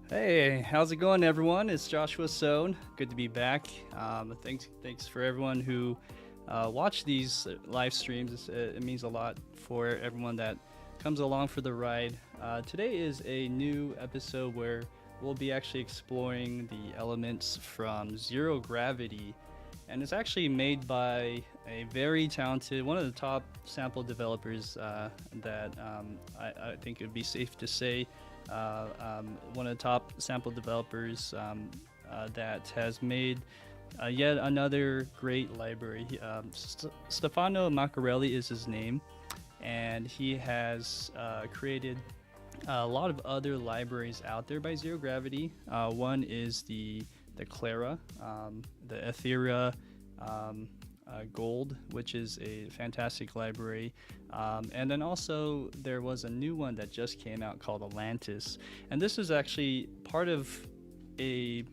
Hey, how's it going, everyone? It's Joshua Sohn. Good to be back. Thanks for everyone who watch these live streams. It means a lot for everyone that comes along for the ride. Today is a new episode where we'll be actually exploring the elements from zero gravity, and it's actually made by a very talented, one of the top sample developers that I think it would be safe to say one of the top sample developers that has made yet another great library. Stefano Maccarelli is his name, and he has created a lot of other libraries out there by Zero Gravity. One is the Clara, the Etheria. Gold, which is a fantastic library. And then also there was a new one that just came out called Atlantis. And this is actually part of a,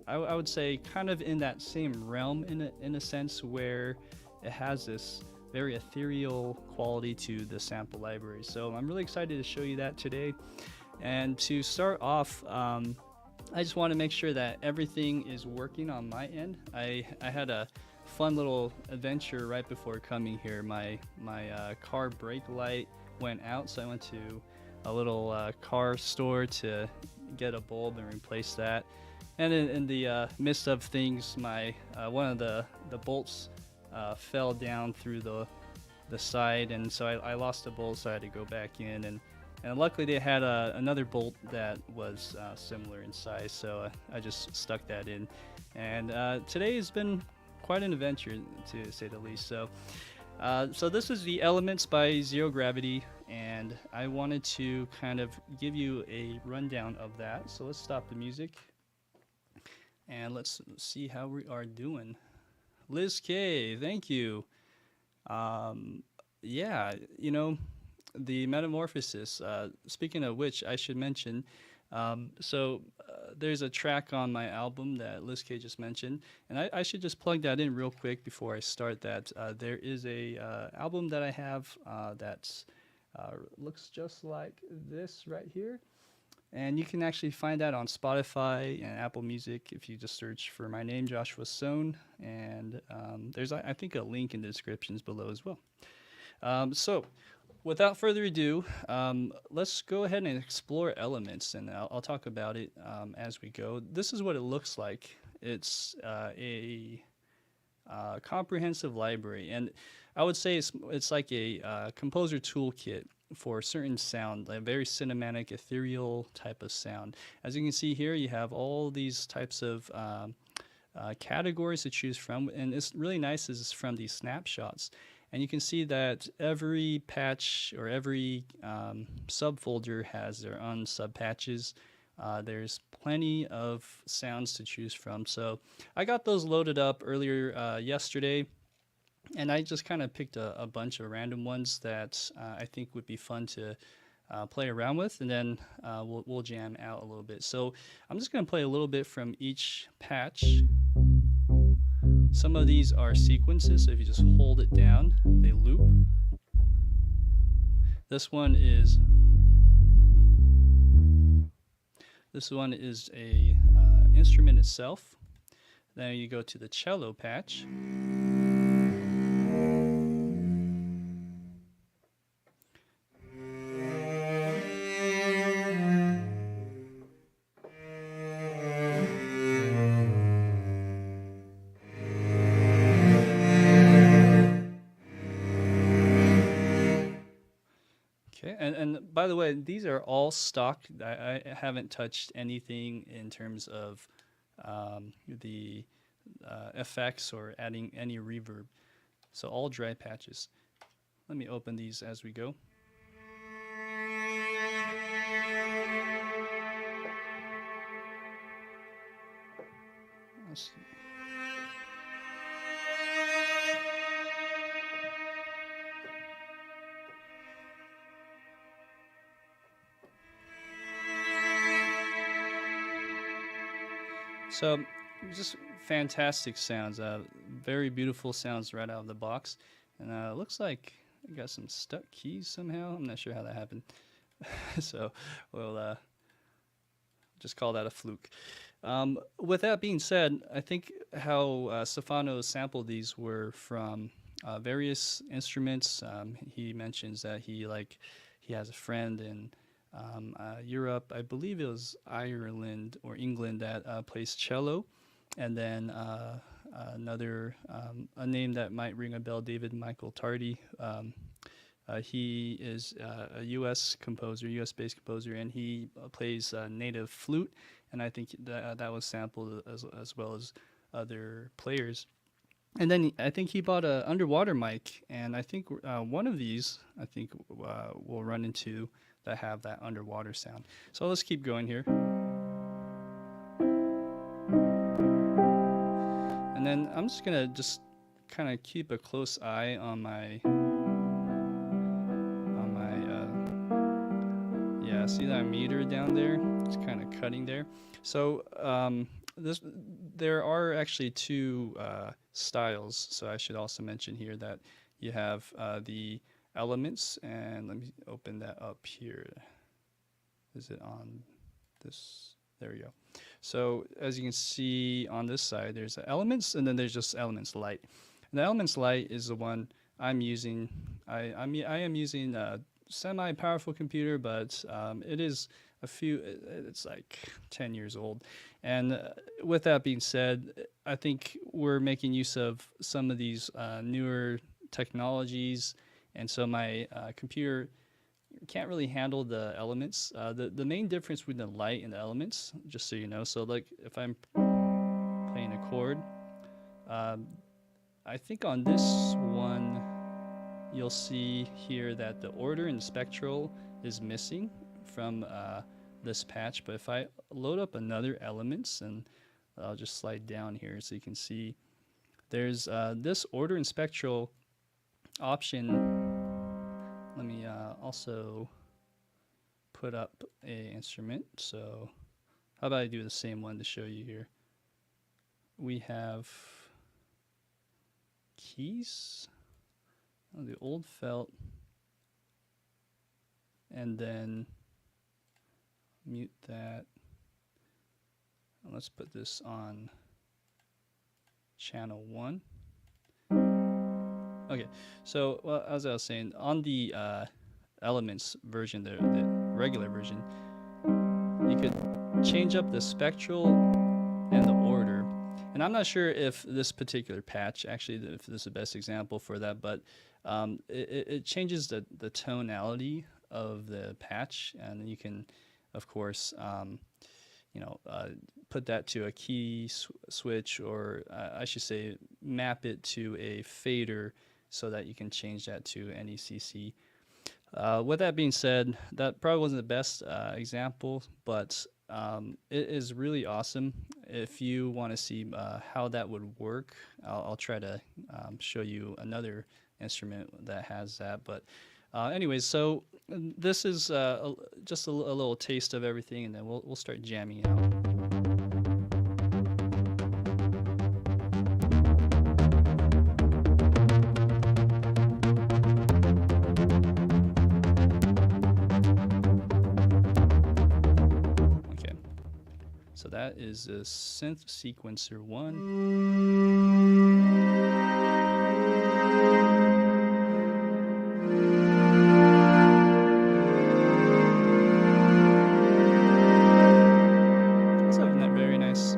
I would say, kind of in that same realm in a sense where it has this very ethereal quality to the sample library. So I'm really excited to show you that today. And to start off, I just want to make sure that everything is working on my end. I had a fun little adventure right before coming here. My car brake light went out, so I went to a little car store to get a bulb and replace that. And in the midst of things, my one of the bolts fell down through the side, and so I lost a bolt, so I had to go back in. And luckily they had another bolt that was similar in size, so I just stuck that in. And today has been quite an adventure, to say the least. So this is the Elements by Zero Gravity, and I wanted to kind of give you a rundown of that. So let's stop the music, and let's see how we are doing. Liz K, thank you. Yeah, the Metamorphosis. Speaking of which, I should mention, there's a track on my album that Liz K just mentioned, and I should just plug that in real quick before I start that. There is a album that I have that looks just like this right here, and you can actually find that on Spotify and Apple Music if you just search for my name, Joshua Sohn, and there's, I think, a link in the descriptions below as well. So without further ado, let's go ahead and explore Elements, and I'll talk about it as we go. This is what it looks like. It's a comprehensive library, and I would say it's like a composer toolkit for a certain sound, a very cinematic, ethereal type of sound. As you can see here, you have all these types of categories to choose from, and it's really nice is from these snapshots. And you can see that every patch or every subfolder has their own subpatches. There's plenty of sounds to choose from. So I got those loaded up earlier yesterday, and I just kind of picked a bunch of random ones that I think would be fun to play around with, and then we'll jam out a little bit. So I'm just going to play a little bit from each patch. Some of these are sequences, so if you just hold it down, they loop. This one is a instrument itself. Then you go to the cello patch. And by the way, these are all stock. I haven't touched anything in terms of the effects or adding any reverb. So all dry patches. Let me open these as we go. Let's see. So just fantastic sounds, very beautiful sounds right out of the box. And it looks like I got some stuck keys somehow. I'm not sure how that happened. So we'll just call that a fluke. With that being said, I think how Stefano sampled these were from various instruments. He mentions that he has a friend in Europe, I believe it was Ireland or England, that plays cello, and then another a name that might ring a bell, David Michael Tardy. He is a U.S. composer, U.S. based composer, and he plays native flute, and I think that was sampled as well as other players. And then I think he bought a underwater mic, and I think one of these I think we'll run into that have that underwater sound. So let's keep going here. And then I'm just gonna kind of keep a close eye on my yeah, see that meter down there? It's kind of cutting there. So there are actually two styles. So I should also mention here that you have the elements, and let me open that up here. Is it on this? There we go. So as you can see on this side, there's elements, and then there's just elements light. And the elements light is the one I'm using. I am using a semi-powerful computer, but it is it's like 10 years old. And with that being said, I think we're making use of some of these newer technologies, and so my computer can't really handle the elements. The main difference between the light and the elements, just so you know, so like if I'm playing a chord, I think on this one you'll see here that the order and spectral is missing from this patch. But if I load up another elements, and I'll just slide down here so you can see, there's this order and spectral option. Let me also put up a instrument. So how about I do the same one to show you here? We have keys, the old felt, and then mute that. And let's put this on channel 1. Okay, so well, as I was saying, on the elements version, the regular version, you could change up the spectral and the order. And I'm not sure if this particular patch, actually, if this is the best example for that, but it changes the tonality of the patch, and you can, of course, put that to a key switch, or I should say, map it to a fader so that you can change that to NECC. With that being said, that probably wasn't the best example, but it is really awesome. If you want to see how that would work, I'll try to show you another instrument that has that. But anyways, so this is just a little taste of everything, and then we'll start jamming out. So that is a synth sequencer 1. It's a very nice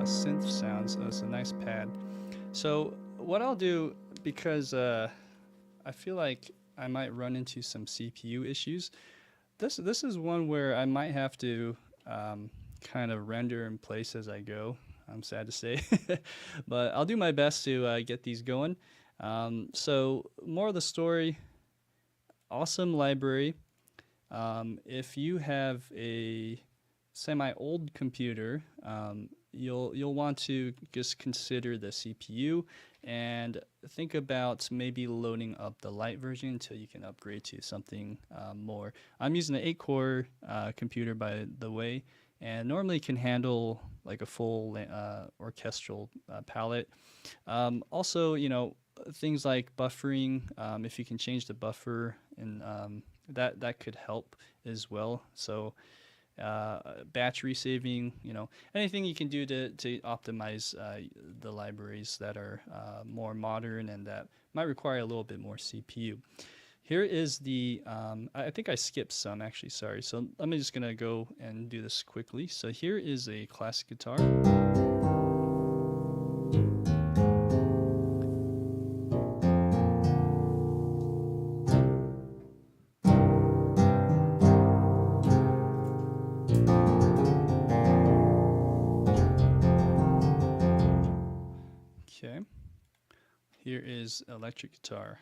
synth sound, so it's a nice pad. So what I'll do, because I feel like I might run into some CPU issues, this is one where I might have to kind of render in place as I go. I'm sad to say, but I'll do my best to get these going. So more of the story, awesome library. If you have a semi-old computer, you'll want to just consider the CPU and think about maybe loading up the light version until you can upgrade to something more. I'm using an 8-core computer, by the way, and normally can handle like a full orchestral palette. Also, things like buffering, if you can change the buffer, and that could help as well. So battery saving, anything you can do to optimize the libraries that are more modern and that might require a little bit more CPU. Here is the, I think I skipped some actually, sorry. So I'm just gonna go and do this quickly. So here is a classic guitar. Okay, here is electric guitar.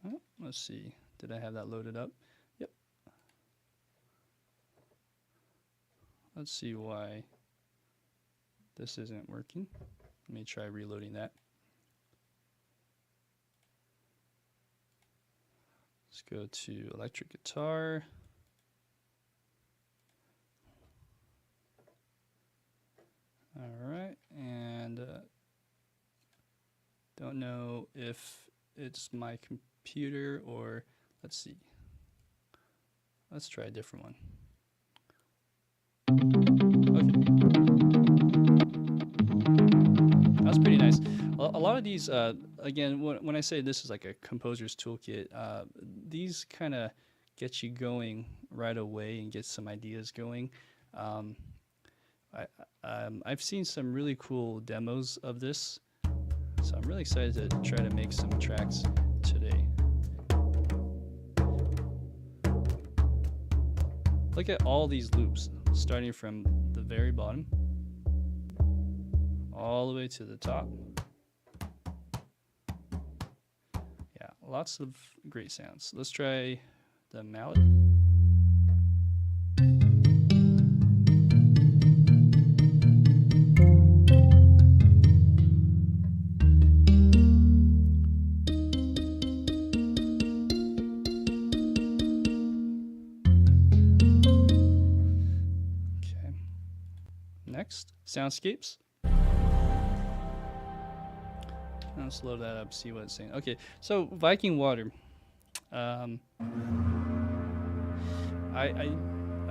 Oh, let's see, did I have that loaded up? Yep. Let's see why this isn't working. Let me try reloading that. Let's go to electric guitar. All right, and don't know if it's my computer or, let's see. Let's try a different one. Okay. That's pretty nice. A lot of these, again, when I say this is like a composer's toolkit, these kind of get you going right away and get some ideas going. I've seen some really cool demos of this, so I'm really excited to try to make some tracks today. Look at all these loops, starting from the very bottom all the way to the top. Yeah, lots of great sounds. Let's try the mallet. Next, soundscapes. Let's load that up, see what it's saying. Okay, so Viking Water. I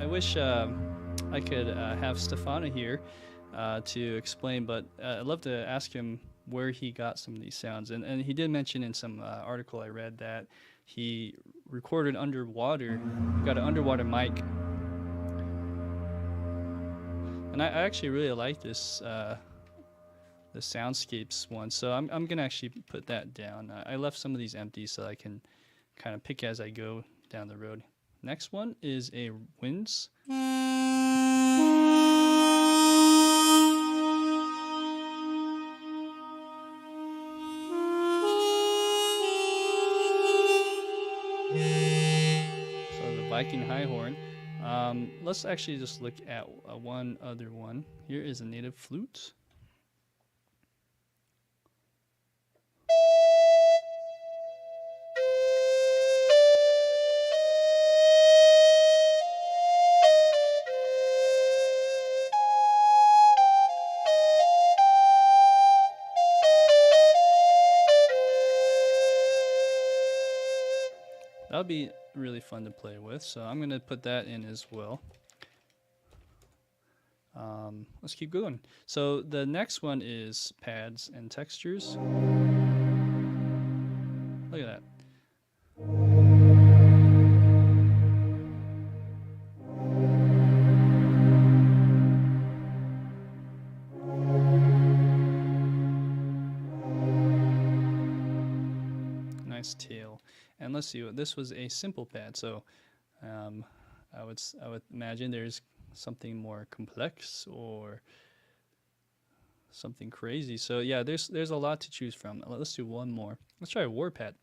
wish I could have Stefano here to explain, but I'd love to ask him where he got some of these sounds. And he did mention in some article I read that he recorded underwater, got an underwater mic. And I actually really like this, the soundscapes one, so I'm gonna actually put that down. I left some of these empty so I can kind of pick as I go down the road. Next one is a winds. So the Viking high horn. Let's actually just look at one other one. Here is a native flute. That'll be really fun to play with, so I'm going to put that in as well. Let's keep going. So the next one is pads and textures. Look at that. Nice tail. And let's see, this was a simple pad, so I would imagine there's something more complex or something crazy. So yeah, there's a lot to choose from. Let's do one more. Let's try a war pad.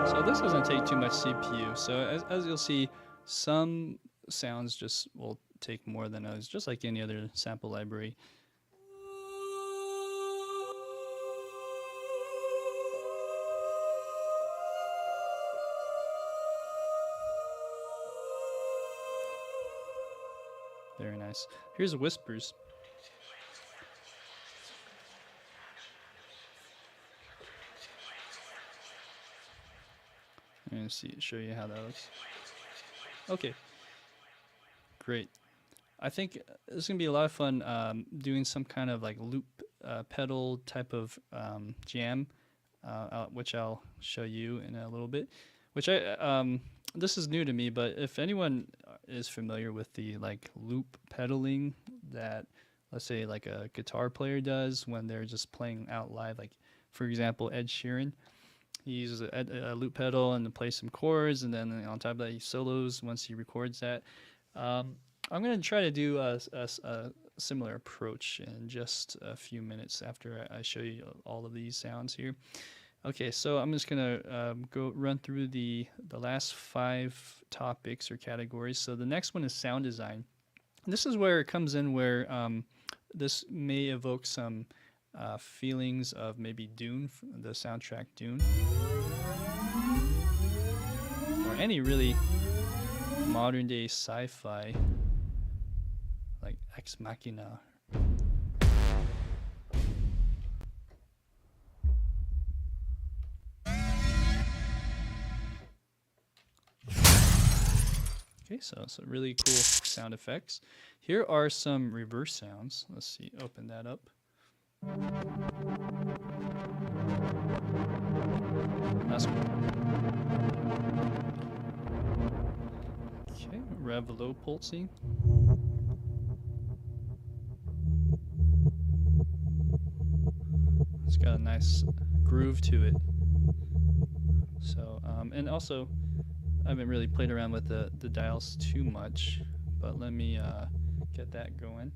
So this doesn't take too much CPU. So as you'll see, some sounds just will take more than others, just like any other sample library. Very nice. Here's whispers. And show you how that looks. Okay, great. I think it's gonna be a lot of fun doing some kind of like loop pedal type of jam, which I'll show you in a little bit. Which this is new to me, but if anyone is familiar with the like loop pedaling that, let's say, like a guitar player does when they're just playing out live, like for example Ed Sheeran. He uses a loop pedal and plays some chords, and then on top of that, he solos once he records that. I'm going to try to do a similar approach in just a few minutes after I show you all of these sounds here. Okay, so I'm just going to go run through the last 5 topics or categories. So the next one is sound design. This is where it comes in where this may evoke some feelings of maybe Dune, the soundtrack Dune, or any really modern day sci-fi like Ex Machina. Okay, so really cool sound effects. Here are some reverse sounds. Let's see, open that up. That's cool. Okay, rev low pulsing. It's got a nice groove to it. So, and also, I haven't really played around with the dials too much, but let me get that going.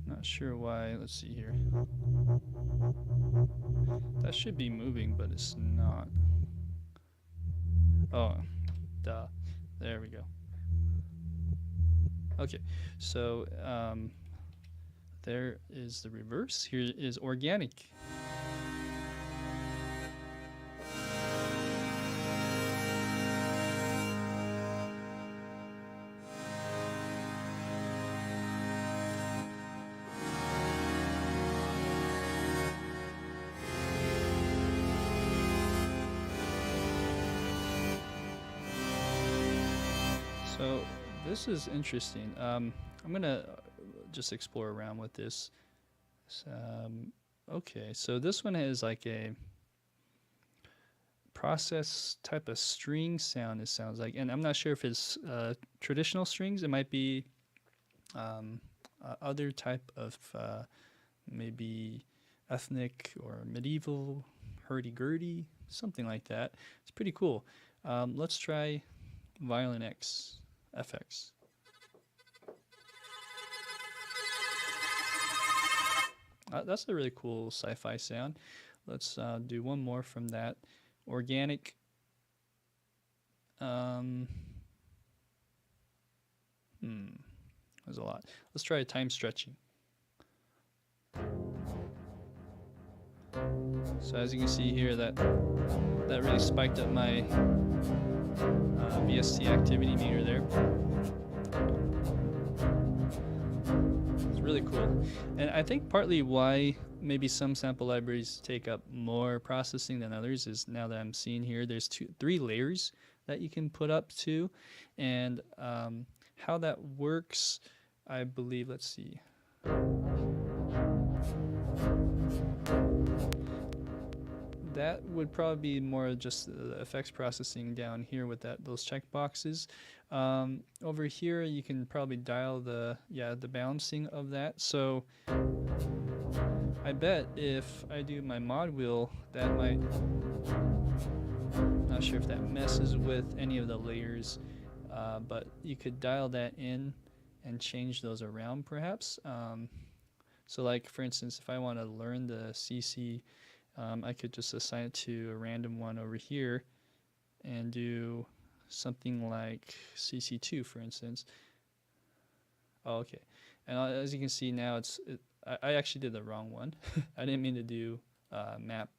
Not sure why. Let's see here. That should be moving, but it's not. Oh, duh. There we go. Okay, so there is the reverse. Here is organic. So this is interesting. I'm gonna just explore around with this. Okay, so this one has like a process type of string sound, it sounds like, and I'm not sure if it's traditional strings. It might be other type of maybe ethnic or medieval hurdy-gurdy, something like that. It's pretty cool. Let's try Violin X FX. That's a really cool sci-fi sound. Let's do one more from that. Organic. There's a lot. Let's try time stretching. So as you can see here, that really spiked up my VST activity meter there. It's really cool. And I think partly why maybe some sample libraries take up more processing than others is, now that I'm seeing here, there's 3 layers that you can put up to, and how that works, I believe, let's see. That would probably be more just the effects processing down here with those checkboxes. Over here, you can probably dial the balancing of that. So I bet if I do my mod wheel, that might. Not sure if that messes with any of the layers, but you could dial that in and change those around, perhaps. So, like for instance, if I want to learn the CC. I could just assign it to a random one over here and do something like CC2, for instance. Oh, okay. And as you can see now, I actually did the wrong one. I didn't mean to do map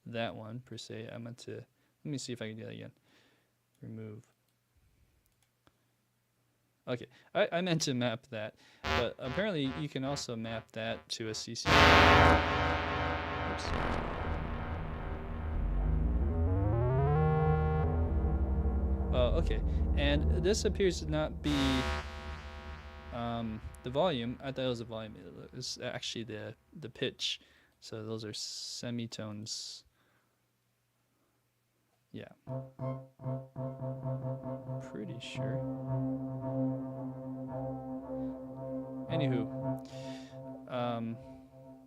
that one per se. I meant to, let me see if I can do that again. Remove. Okay, I meant to map that, but apparently you can also map that to a CC. Oops. Okay, and this appears to not be the volume. I thought it was the volume. It's actually the pitch. So those are semitones. Yeah. Pretty sure. Anywho,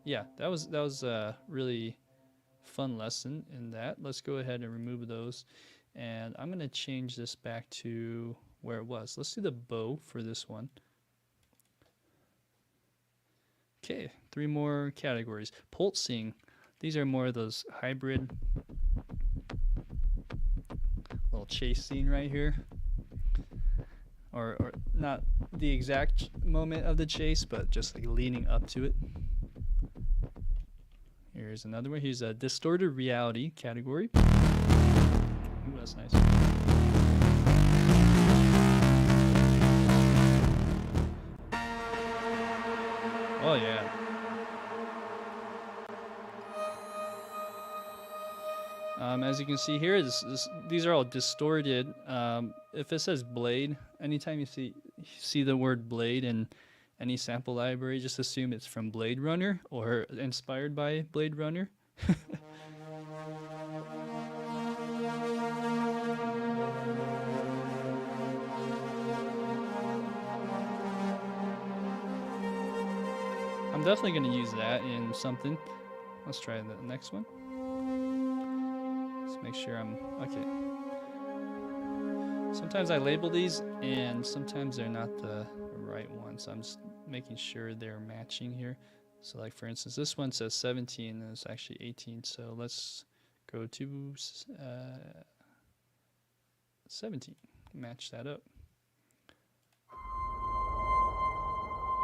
yeah, that was a really fun lesson in that. Let's go ahead and remove those, and I'm gonna change this back to where it was. Let's do the bow for this one. Okay, 3 more categories. Pulsing. These are more of those hybrid little chase scene right here. Or not the exact moment of the chase, but just like leading up to it. Here's another one. Here's a distorted reality category. Ooh, that's nice. Oh yeah. As you can see here, these are all distorted. If it says blade, anytime you see the word blade in any sample library, just assume it's from Blade Runner or inspired by Blade Runner. I'm definitely going to use that in something. Let's try the next one. Let's make sure I'm okay. Sometimes I label these and sometimes they're not the right one, so I'm just making sure they're matching here. So like for instance, this one says 17 and it's actually 18, so let's go to 17, match that up.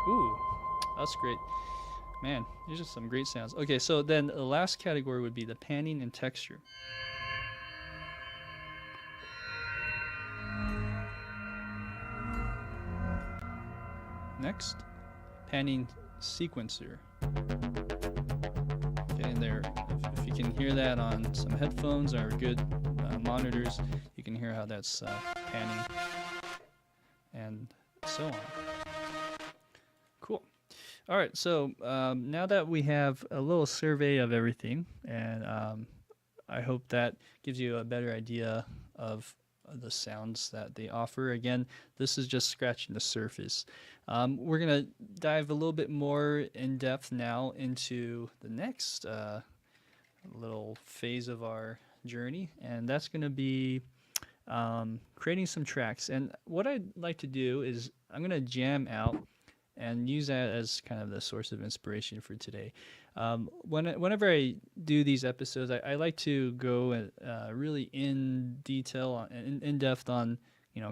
Ooh, that's great. Man, these are some great sounds. Okay, so then the last category would be the panning and texture. Next, panning sequencer. Okay, and there, if you can hear that on some headphones or good monitors, you can hear how that's panning and so on. Cool. All right, so now that we have a little survey of everything, and I hope that gives you a better idea of the sounds that they offer. Again, this is just scratching the surface. We're going to dive a little bit more in depth now into the next little phase of our journey, and that's going to be creating some tracks. And what I'd like to do is I'm going to jam out and use that as kind of the source of inspiration for today. Whenever I do these episodes, I like to go really in detail and in depth on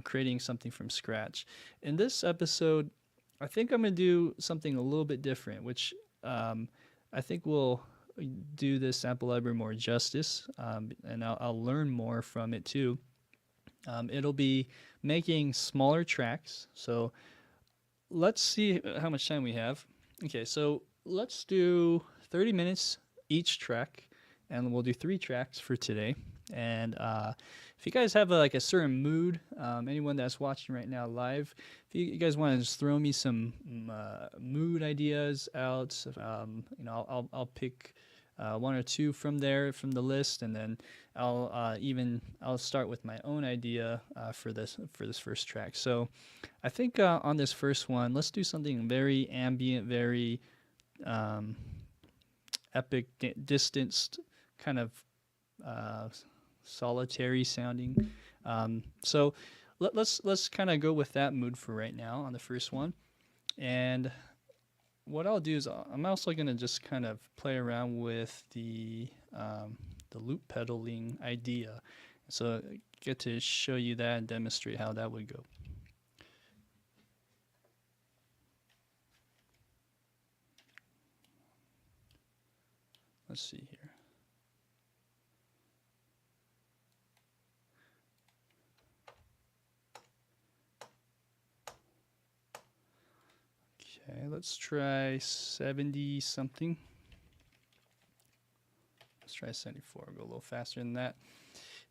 creating something from scratch. In this episode, I think I'm going to do something a little bit different, which I think will do this sample library more justice, and I'll learn more from it too. It'll be making smaller tracks. So let's see how much time we have. Okay, so let's do 30 minutes each track, and we'll do 3 tracks for today. And if you guys have a certain mood, anyone that's watching right now live, if you guys want to just throw me some mood ideas out, I'll pick 1 or 2 from there from the list, and then I'll start with my own idea for this first track. So I think on this first one, let's do something very ambient, very epic, distanced, kind of solitary sounding. So let's kind of go with that mood for right now on the first one. And what I'll do is I'm also going to just kind of play around with the loop pedaling idea. So I get to show you that and demonstrate how that would go. Let's see here. Okay, let's try 70 something. Let's try 74. I'll go a little faster than that.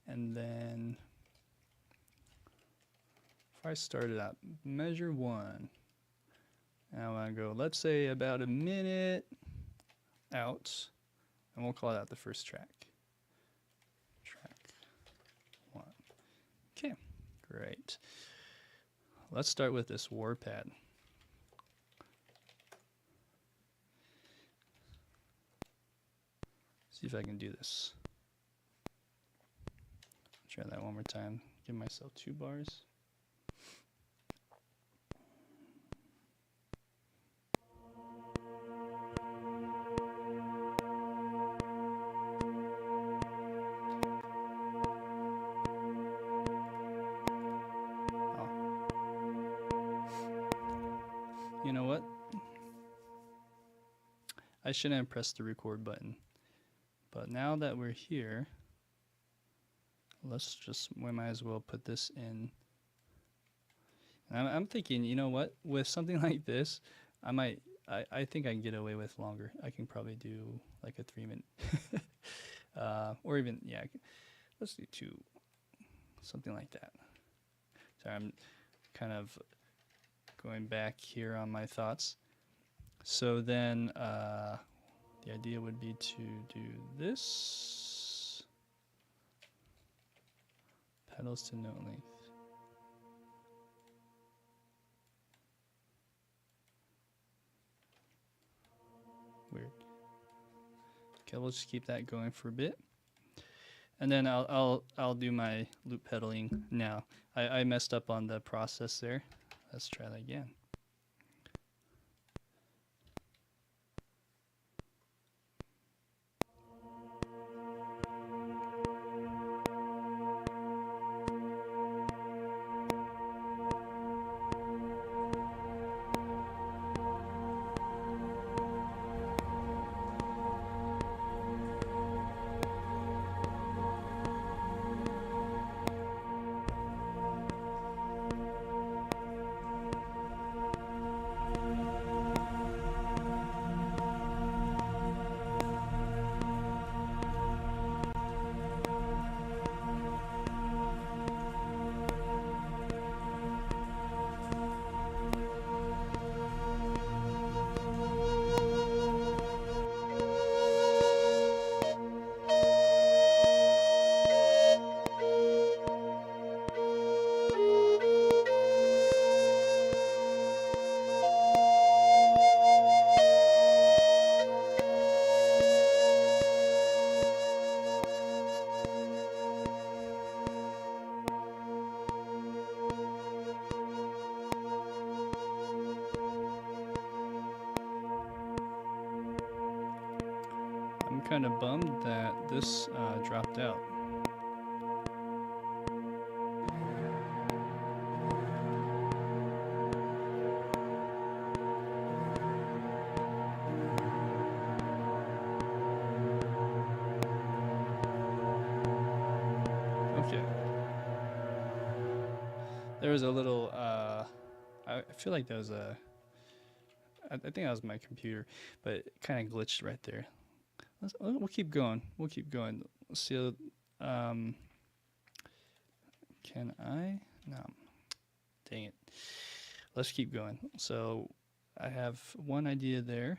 And then if I started out measure 1, and I want to go, let's say, about a minute out, and we'll call that the first track. Track 1. Okay, great. Let's start with this warpad. See if I can do this. Try that one more time. Give myself 2 bars. You know what? I shouldn't have pressed the record button. But now that we're here, we might as well put this in. And I'm thinking, you know what? With something like this, I think I can get away with longer. I can probably do like a 3-minute. Or even, yeah, let's do 2. Something like that. Sorry, I'm kind of going back here on my thoughts. So then the idea would be to do this. Pedals to note length. Weird. Okay, we'll just keep that going for a bit. And then I'll do my loop pedaling now. I messed up on the process there. Let's try that again. I'm kind of bummed that this dropped out. Okay. There was a little, I feel like that was I think that was my computer, but it kind of glitched right there. We'll keep going. We'll keep going. Let's see. Can I? No. Dang it. Let's keep going. So I have one idea there.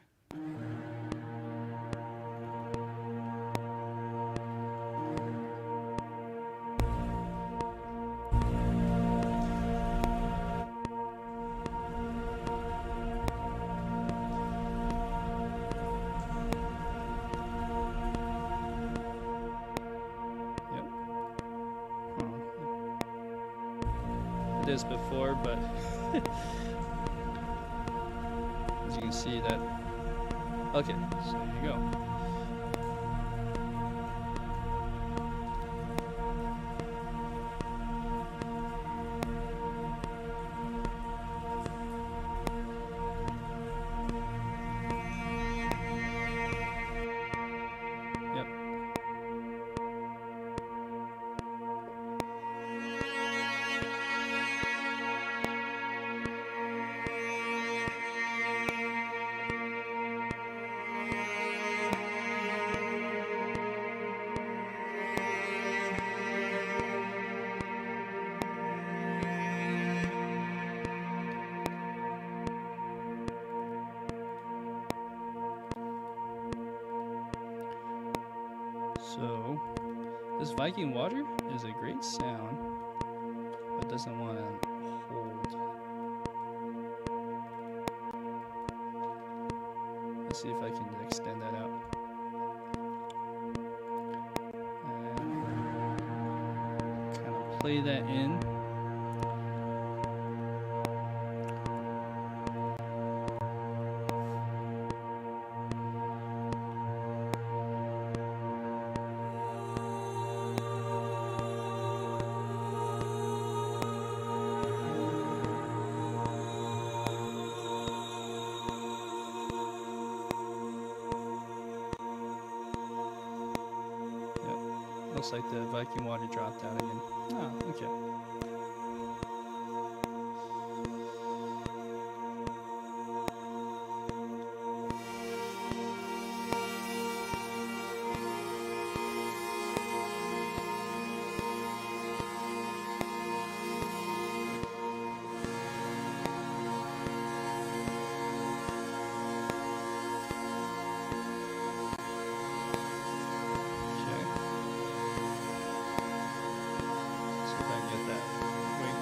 This before, but as you can see that, okay, so there you go. this Viking water is a great sound, but doesn't want to hold. Let's see if I can extend that out. And kind of play that in. Looks like the Viking water dropped out again. Oh, okay.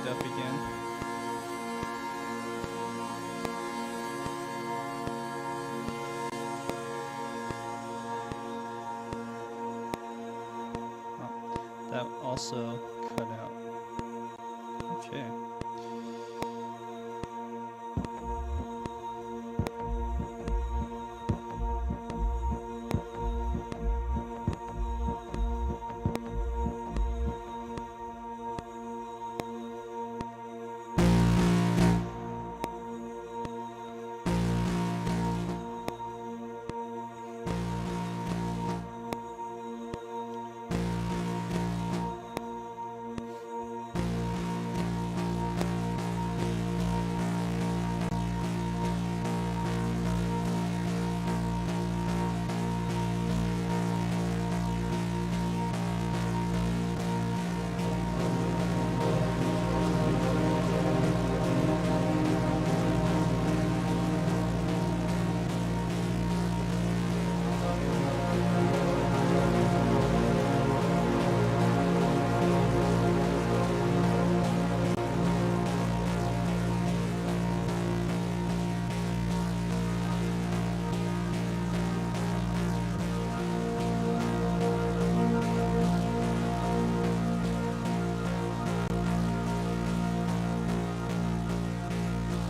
Up again. Oh, that also cut out. Okay.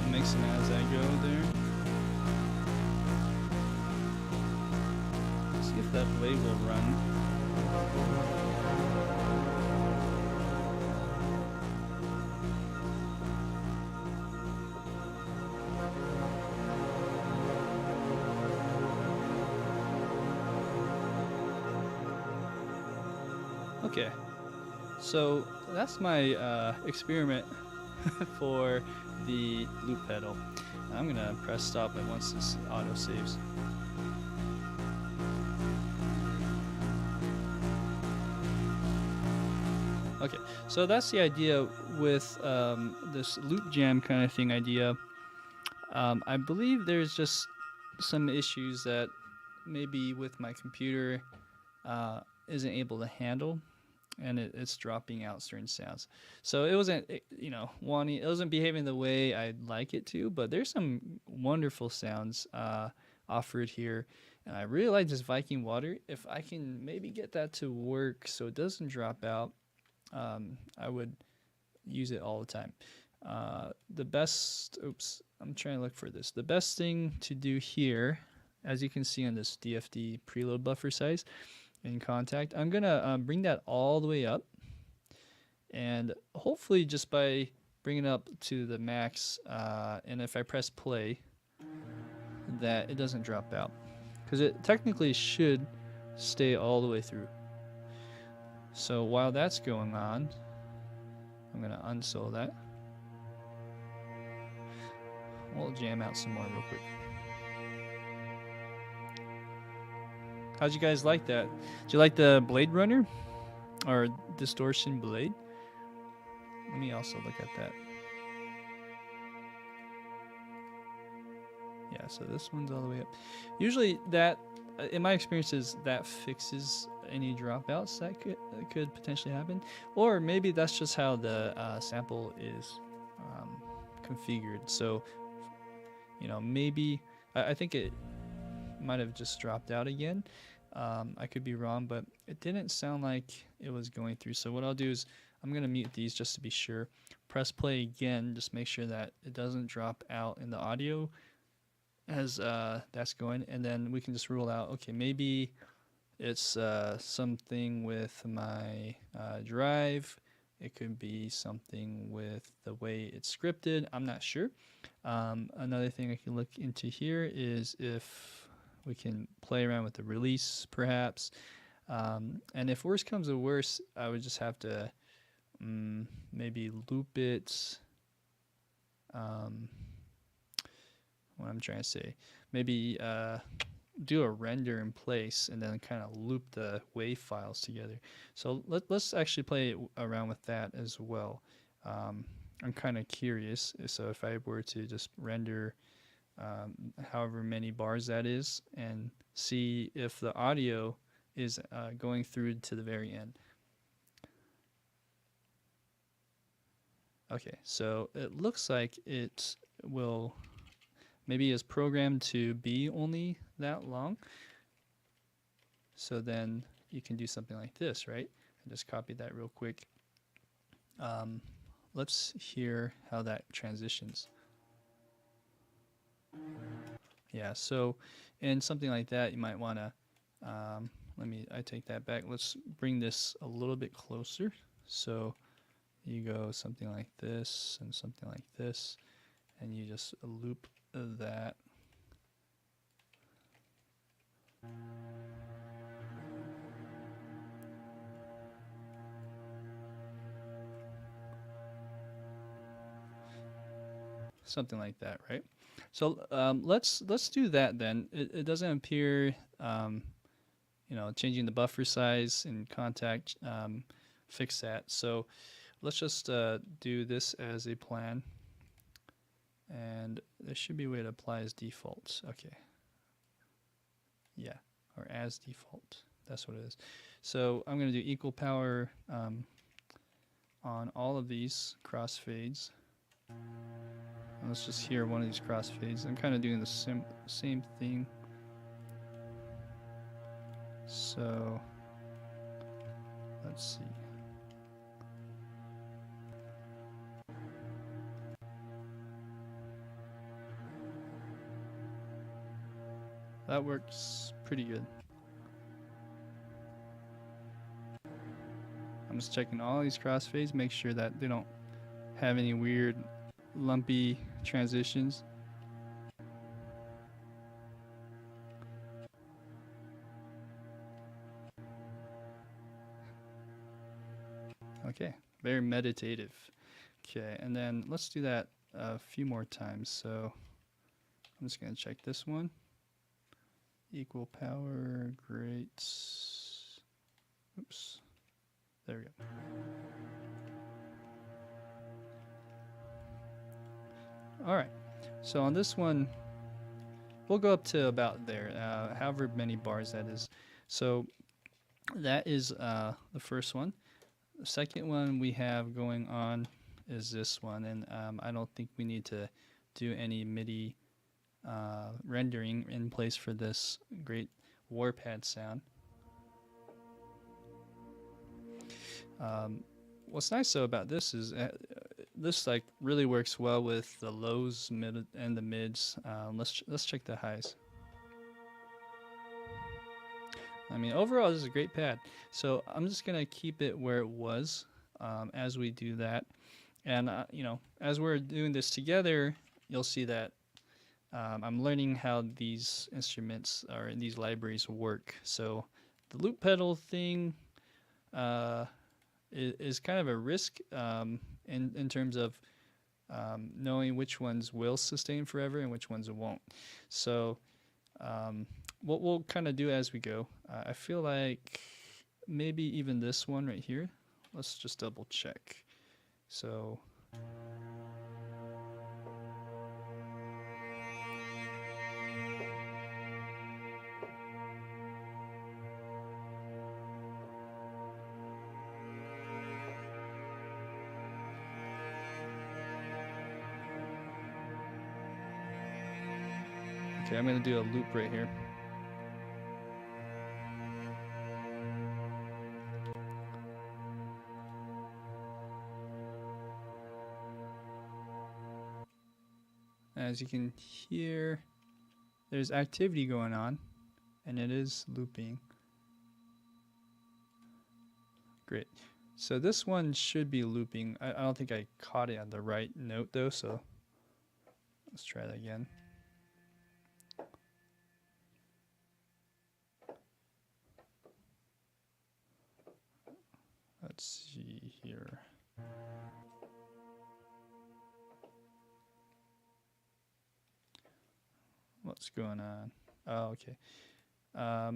Mixing as I go there. Let's see if that blade will run. Okay, so that's my experiment for the loop pedal. I'm gonna press stop once this auto saves. Okay, so that's the idea with this loop jam kind of thing idea. I believe there's just some issues that maybe with my computer isn't able to handle, and it's dropping out certain sounds. So it wasn't, it wasn't behaving the way I'd like it to, but there's some wonderful sounds offered here. And I really like this Viking water. If I can maybe get that to work so it doesn't drop out, I would use it all the time. The best, I'm trying to look for this. The best thing to do here, as you can see on this DFD preload buffer size, in contact, I'm gonna bring that all the way up, and hopefully just by bringing it up to the max, and if I press play, that it doesn't drop out, because it technically should stay all the way through. So while that's going on, I'm gonna unsole that. We'll jam out some more real quick. How'd you guys like that? Did you like the Blade Runner or Distortion Blade? Let me also look at that. Yeah, so this one's all the way up. Usually that, in my experiences, that fixes any dropouts that could potentially happen, or maybe that's just how the sample is configured. So maybe I think it might have just dropped out again. I could be wrong, but it didn't sound like it was going through. So what I'll do is I'm gonna mute these just to be sure. Press play again, just make sure that it doesn't drop out in the audio as that's going, and then we can just rule out, okay, maybe it's something with my drive. It could be something with the way it's scripted. I'm not sure. Another thing I can look into here is if we can play around with the release, perhaps. And if worse comes to worse, I would just have to maybe loop it. What I'm trying to say, maybe do a render in place and then kind of loop the WAV files together. So let's actually play around with that as well. I'm kind of curious. So if I were to just render however many bars that is and see if the audio is going through to the very end. Okay, so it looks like it will maybe is programmed to be only that long. So then you can do something like this, right? I just copied that real quick. Let's hear how that transitions. Yeah, so in something like that, you might want to, I take that back. Let's bring this a little bit closer. So you go something like this and something like this, and you just loop that. Something like that, right? So let's do that then. It doesn't appear, changing the buffer size and contact, fix that. So let's just do this as a plan, and there should be a way to apply as default. Okay. Yeah, or as default. That's what it is. So I'm going to do equal power on all of these crossfades. And let's just hear one of these crossfades. I'm kind of doing the same thing. So let's see. That works pretty good. I'm just checking all these crossfades, make sure that they don't have any weird lumpy transitions. Okay, very meditative. Okay, and then let's do that a few more times. So I'm just going to check this one. Equal power, great. Oops. There we go. All right. So on this one, we'll go up to about there, however many bars that is. So that is the first one. The second one we have going on is this one, and I don't think we need to do any MIDI rendering in place for this great warpad sound. What's nice though about this is this like really works well with the lows, mid, and the mids. Let's check the highs. I mean, overall, this is a great pad. So I'm just gonna keep it where it was as we do that, and as we're doing this together, you'll see that I'm learning how these instruments or these libraries work. So the loop pedal thing is kind of a risk in terms of knowing which ones will sustain forever and which ones it won't. So what we'll kind of do as we go, I feel like maybe even this one right here, let's just double check. So Okay, I'm gonna do a loop right here. As you can hear, there's activity going on, and it is looping. Great. So this one should be looping. I don't think I caught it on the right note though, so let's try that again. Let's see here. What's going on? Oh, okay. I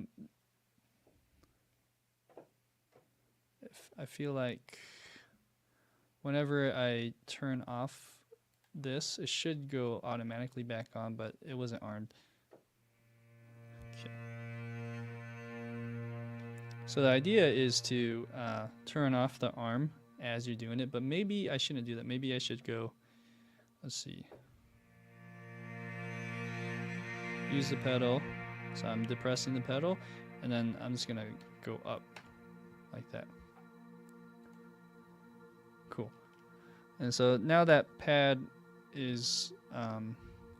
feel like whenever I turn off this, it should go automatically back on, but it wasn't armed. Okay. So the idea is to turn off the arm as you're doing it, but maybe I shouldn't do that. Maybe I should go, let's see. Use the pedal. So I'm depressing the pedal, and then I'm just gonna go up like that. Cool. And so now that pad is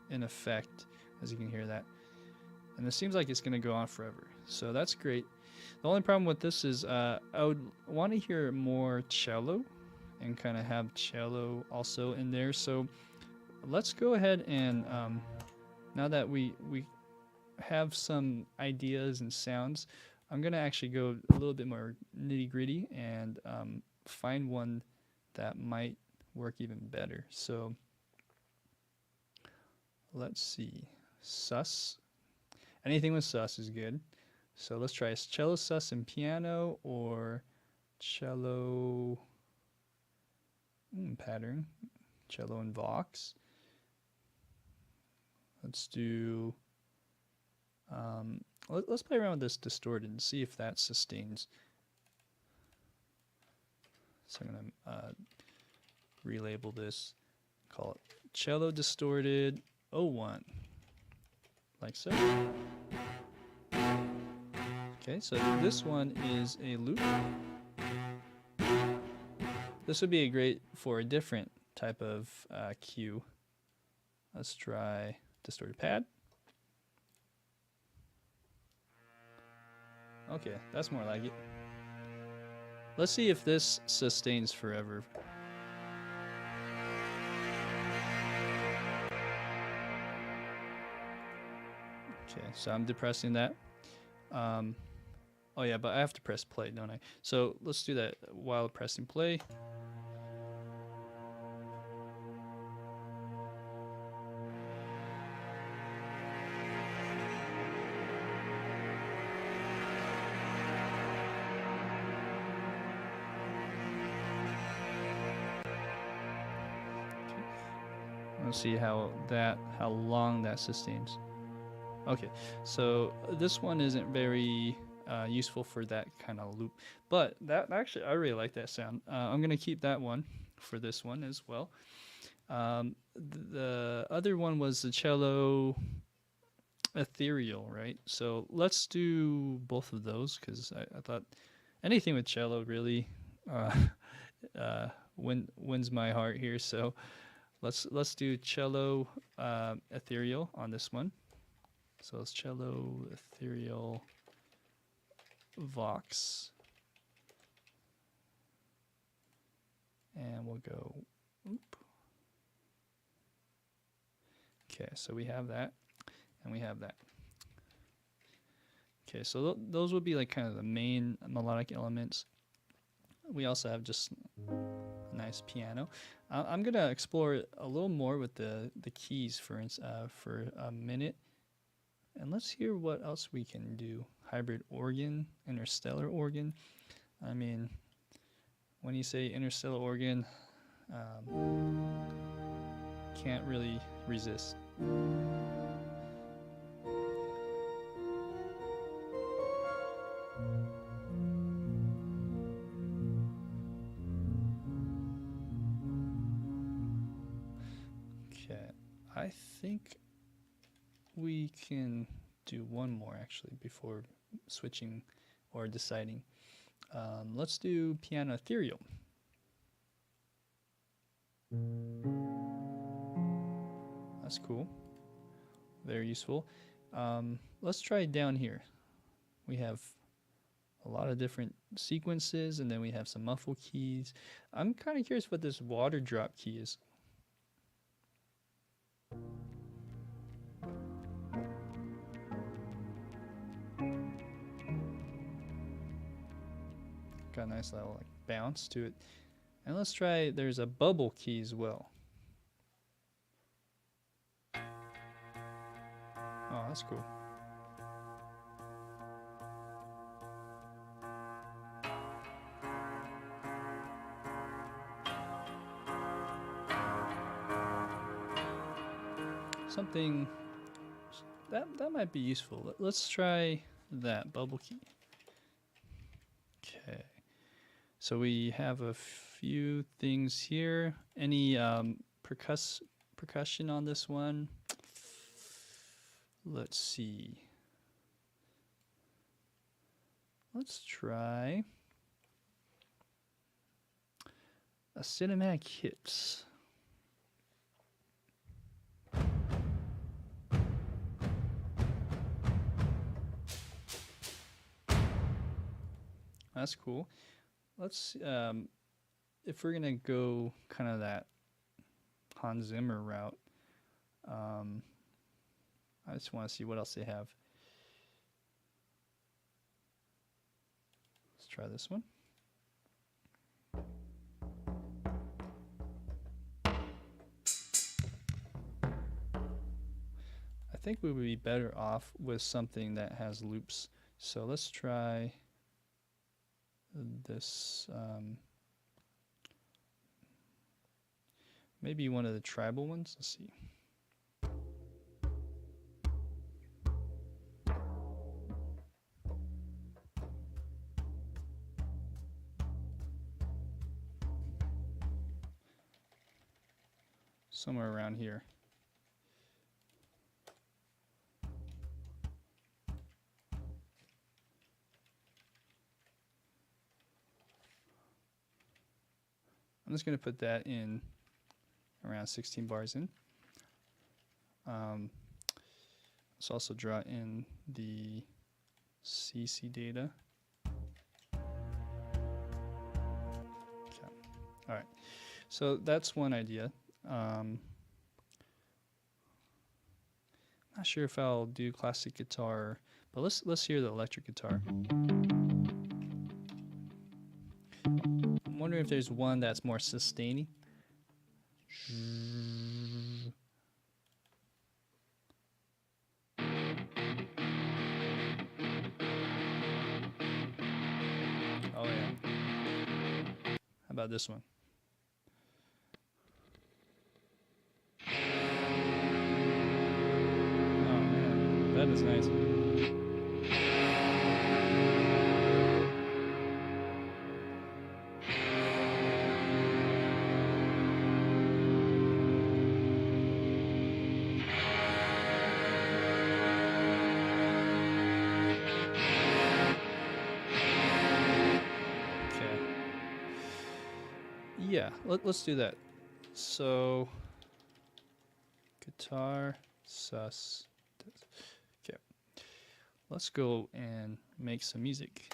in effect, as you can hear that. And it seems like it's gonna go on forever. So that's great. The only problem with this is I would want to hear more cello and kind of have cello also in there. So let's go ahead and now that we have some ideas and sounds, I'm gonna actually go a little bit more nitty gritty and find one that might work even better. So let's see, sus. Anything with sus is good. So let's try cello sus and piano, or cello pattern, cello and vox. Let's do let's play around with this distorted and see if that sustains. So I'm gonna relabel this, call it cello distorted 01, like so. Okay, so this one is a loop. This would be great for a different type of cue. Let's try distorted pad. Okay, that's more like it. Let's see if this sustains forever. Okay, so I'm depressing that. Oh yeah, but I have to press play, don't I? So let's do that while pressing play. Let's see how long that sustains. Okay, so this one isn't very useful for that kind of loop, but that actually I really like that sound. I'm gonna keep that one for this one as well. The other one was the cello ethereal, right? So let's do both of those because I thought anything with cello really wins my heart here. So let's do cello ethereal on this one. So it's cello ethereal vox, and we'll go. Oop. Okay, so we have that, and we have that. Okay, so those would be like kind of the main melodic elements. We also have just a nice piano. I'm gonna explore a little more with the keys for a minute, and let's hear what else we can do. Hybrid organ, interstellar organ. I mean, when you say interstellar organ, can't really resist. Okay, I think we can do one more actually before switching or deciding. Let's do piano ethereal. That's cool. Very useful. Let's try down here. We have a lot of different sequences, and then we have some muffle keys. I'm kind of curious what this water drop key is. Got a nice little like bounce to it. And let's try, there's a bubble key as well. Oh, that's cool. Something that might be useful. Let's try that bubble key. Okay. So we have a few things here. Any percussion on this one? Let's see. Let's try a cinematic hits. That's cool. Let's if we're gonna go kind of that Hans Zimmer route, I just want to see what else they have. Let's try this one. I think we would be better off with something that has loops. So let's try this. Maybe one of the tribal ones. Let's see. Somewhere around here. I'm just going to put that in around 16 bars in. Let's also draw in the CC data. Okay. All right. So that's one idea. Not sure if I'll do classic guitar, but let's hear the electric guitar. I'm wondering if there's one that's more sustaining. Oh yeah. How about this one? Oh man, that is nice. Yeah, let's do that. So, guitar, sus. Okay, let's go and make some music.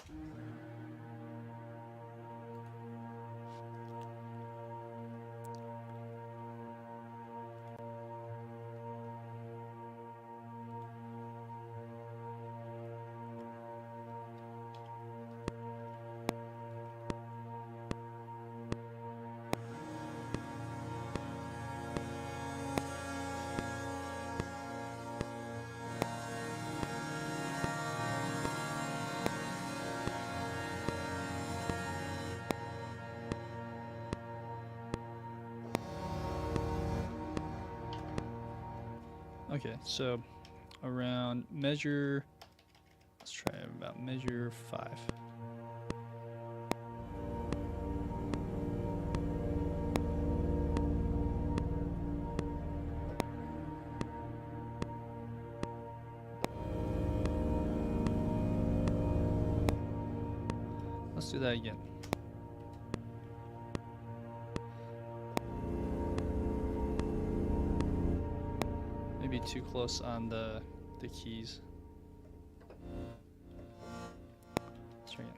Okay, so around measure, let's try about measure 5. Let's do that again. Maybe too close on the keys. Let's try again.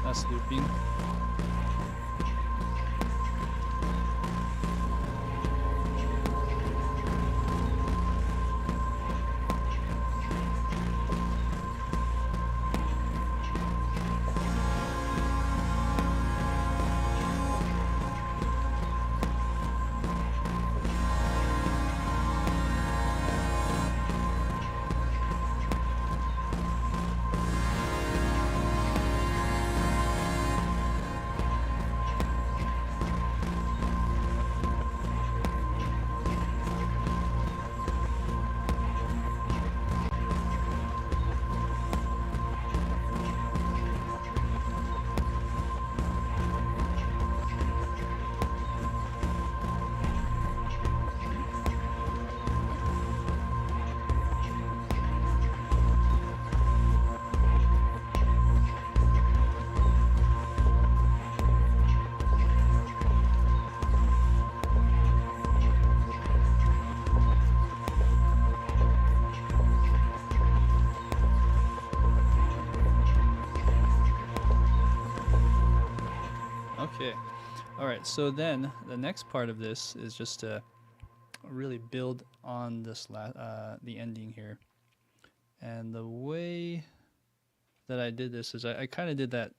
That's looping. Okay. All right. So then the next part of this is just to really build on this the ending here. And the way that I did this is I kind of did that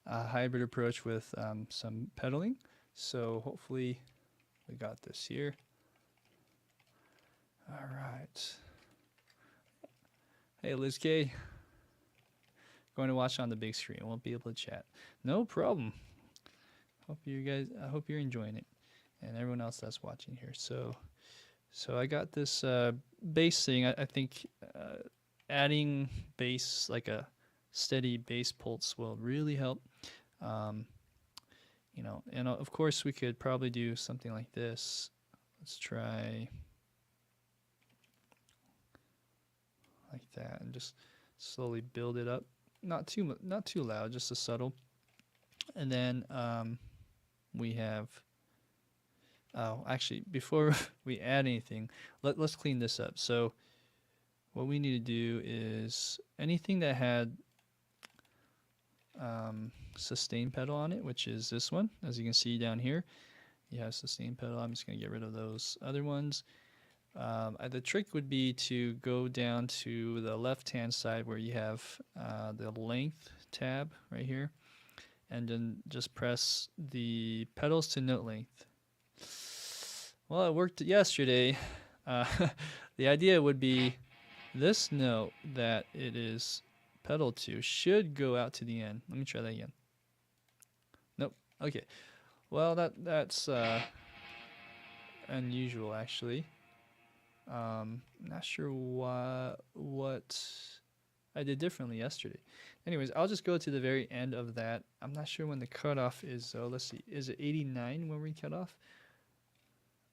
hybrid approach with some pedaling. So hopefully we got this here. All right. Hey, Liz K. Going to watch on the big screen. Won't be able to chat. No problem. I hope you're enjoying it, and everyone else that's watching here. So I got this bass thing. I think adding bass, like a steady bass pulse, will really help. You know, and of course we could probably do something like this. Let's try like that, and just slowly build it up. Not too loud, just a subtle. And then we have. Oh, actually, before we add anything, let's clean this up. So what we need to do is anything that had sustain pedal on it, which is this one, as you can see down here, you have sustain pedal. I'm just going to get rid of those other ones. The trick would be to go down to the left-hand side where you have the length tab right here, and then just press the pedals to note length. Well, it worked yesterday. The idea would be this note that it is pedal to should go out to the end. Let me try that again. Nope. Okay. Well, that's unusual actually. Not sure what I did differently yesterday. Anyways, I'll just go to the very end of that. I'm not sure when the cutoff is, so let's see. Is it 89 when we cut off?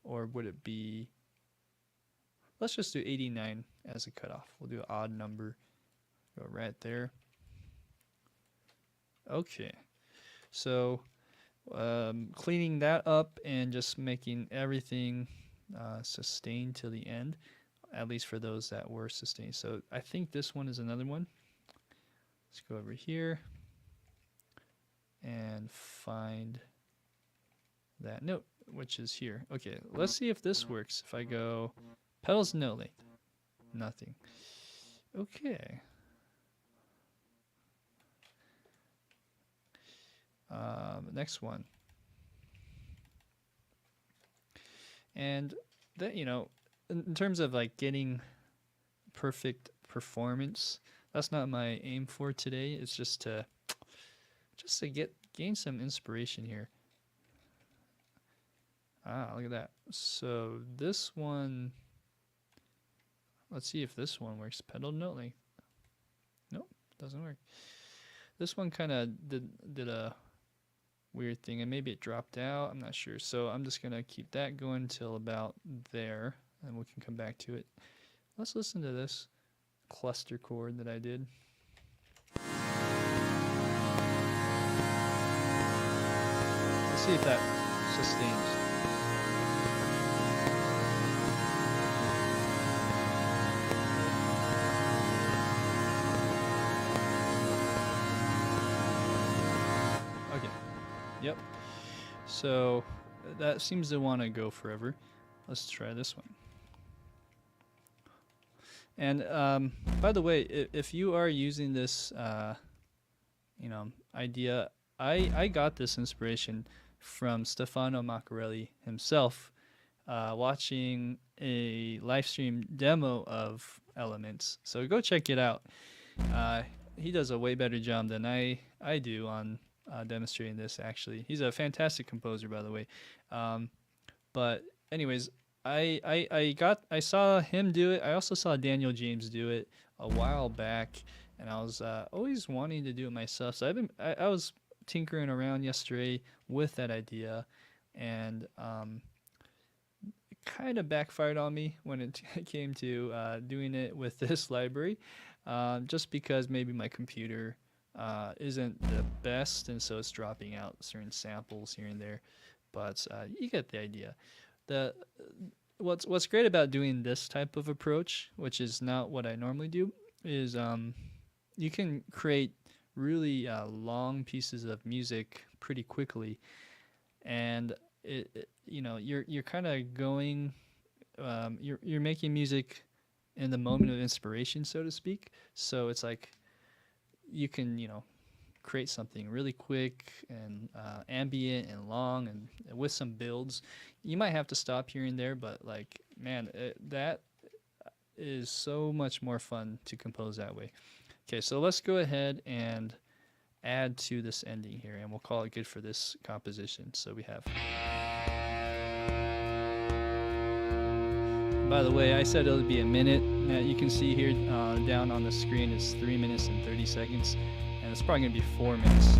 Or would it be... Let's just do 89 as a cutoff. We'll do an odd number. Go right there. Okay. So, cleaning that up and just making everything sustained till the end, at least for those that were sustained. So I think this one is another one. Let's go over here and find that note, which is here. Okay, let's see if this works. If I go pedals note length, nothing. Okay. Next one. And that, you know, in terms of like getting perfect performance, that's not my aim for today. It's just to gain some inspiration here. Look at that. So this one, let's see if this one works. Pedal note length. Nope, doesn't work. This one kind of did a weird thing, and maybe it dropped out. I'm not sure. So I'm just gonna keep that going till about there, and we can come back to it. Let's listen to this cluster chord that I did. Let's see if that sustains. Yep. So that seems to want to go forever. Let's try this one. And by the way, if you are using this, idea, I got this inspiration from Stefano Maccarelli himself, watching a live stream demo of Elements. So go check it out. He does a way better job than I do on demonstrating this. Actually, he's a fantastic composer, by the way. But anyways, I saw him do it. I also saw Daniel James do it a while back, and I was always wanting to do it myself. So I was tinkering around yesterday with that idea, and it kind of backfired on me when it came to doing it with this library, just because maybe my computer isn't the best, and so it's dropping out certain samples here and there. But you get the idea. What's great about doing this type of approach, which is not what I normally do, is you can create really long pieces of music pretty quickly, and you're kind of going you're making music in the moment of inspiration, so to speak. So it's like you can, you know, create something really quick and ambient and long and with some builds. You might have to stop here and there, but like, man, that is so much more fun to compose that way. Okay, so let's go ahead and add to this ending here, and we'll call it good for this composition. So we have. By the way, I said it would be a minute. You can see here down on the screen is 3 minutes and 30 seconds, and it's probably gonna be 4 minutes.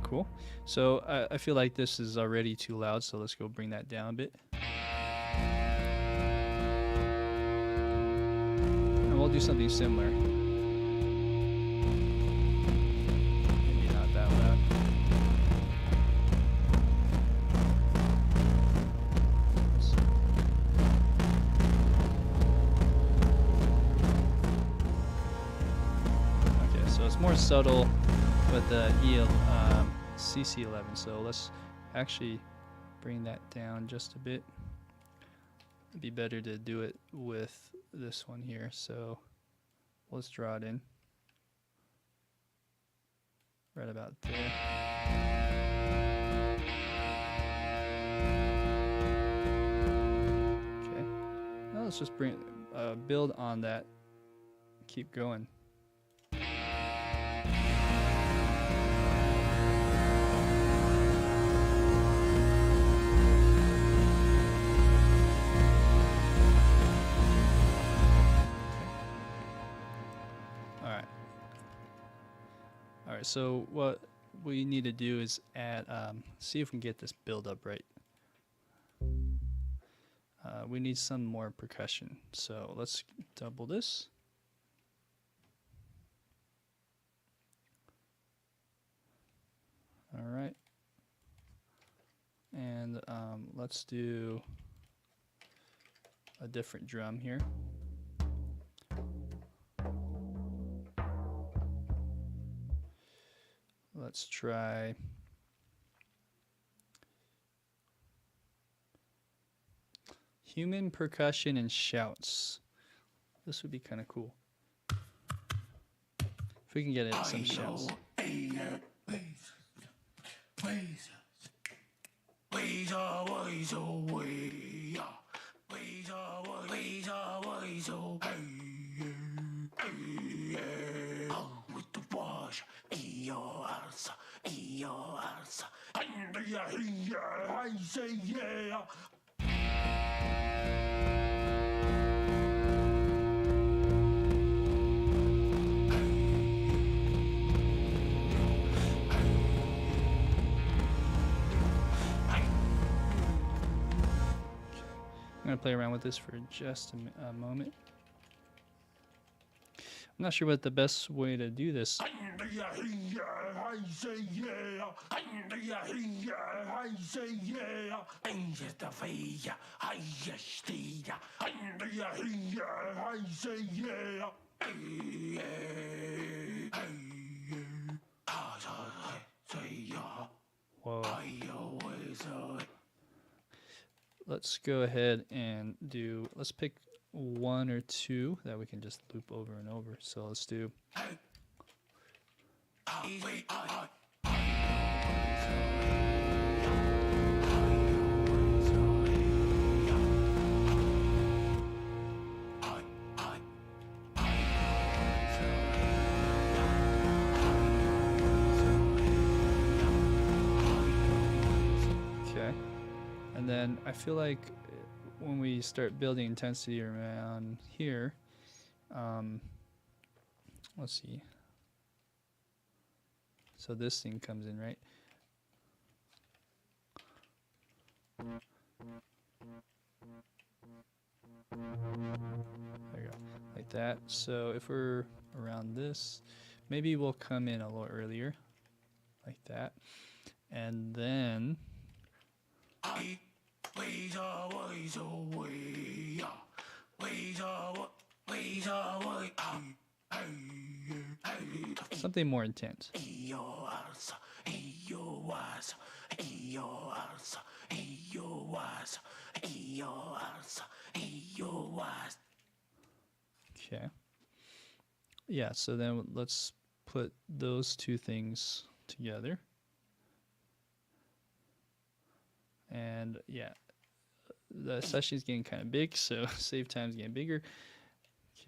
Cool. So I feel like this is already too loud, so let's go bring that down a bit. And we'll do something similar. Maybe not that loud. Okay, so it's more subtle with the CC11, so let's actually bring that down just a bit. It'd be better to do it with this one here, so let's draw it in right about there. Okay, now let's just bring build on that, keep going. Alright, so what we need to do is add, see if we can get this build up right. We need some more percussion, so let's double this. Alright, and let's do a different drum here. Let's try human percussion and shouts. This would be kind of cool. If we can get it some shouts. I'm going to play around with this for just a moment. I'm not sure what the best way to do this. Whoa. Let's go ahead and do, let's pick one or two that we can just loop over and over. So let's do. Okay. And then I feel like when we start building intensity around here, let's see. So this thing comes in, right? There you go, like that. So if we're around this, maybe we'll come in a little earlier, like that. And then something more intense. Okay. Yeah, so then let's put those two things together. And yeah, the session's getting kind of big, so save time's getting bigger.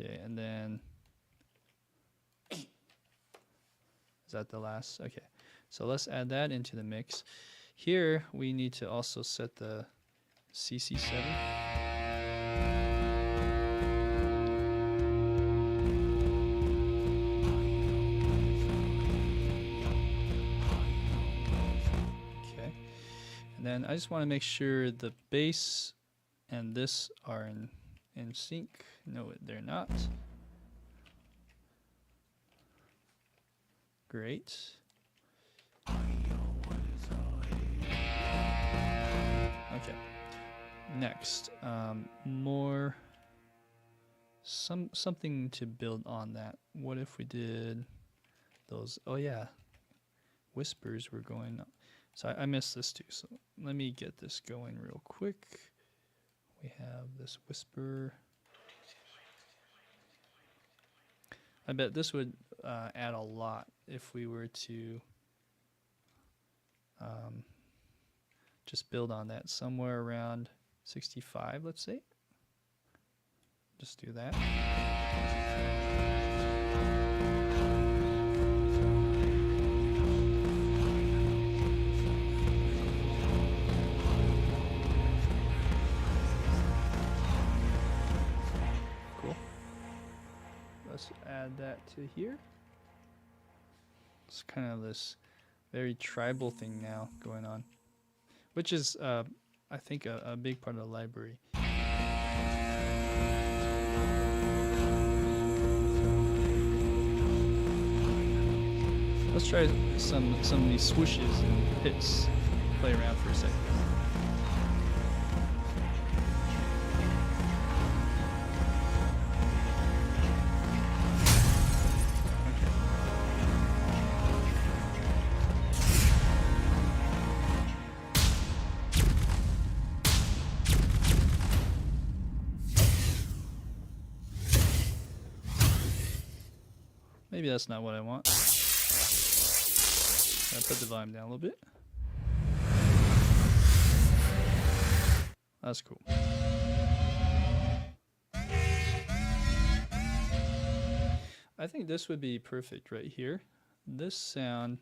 Okay, and then is that the last? Okay, so let's add that into the mix. Here we need to also set the CC7. And then I just want to make sure the bass and this are in sync. No, they're not. Great. Okay. Next, something to build on that. What if we did those? Oh yeah, whispers were going up. So I missed this too, so let me get this going real quick. We have this whisper. I bet this would add a lot if we were to just build on that somewhere around 65, let's say. Just do that. Let's add that to here. It's kind of this very tribal thing now going on, which is, I think, a big part of the library. Let's try some of these swooshes and hits. Play around for a second. Maybe that's not what I want. I'll put the volume down a little bit. That's cool. I think this would be perfect right here. This sound,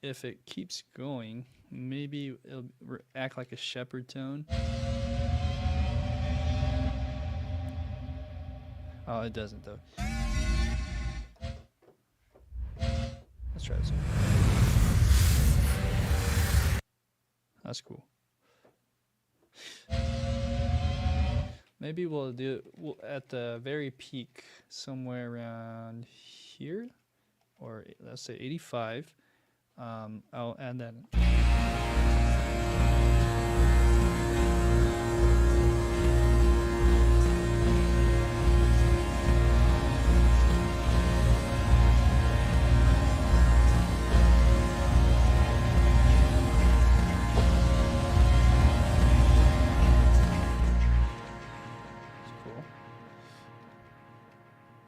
if it keeps going, maybe it'll act like a shepherd tone. Oh, it doesn't though. Let's try this one. That's cool. Maybe we'll do it at the very peak, somewhere around here, or let's say 85. I'll add that in.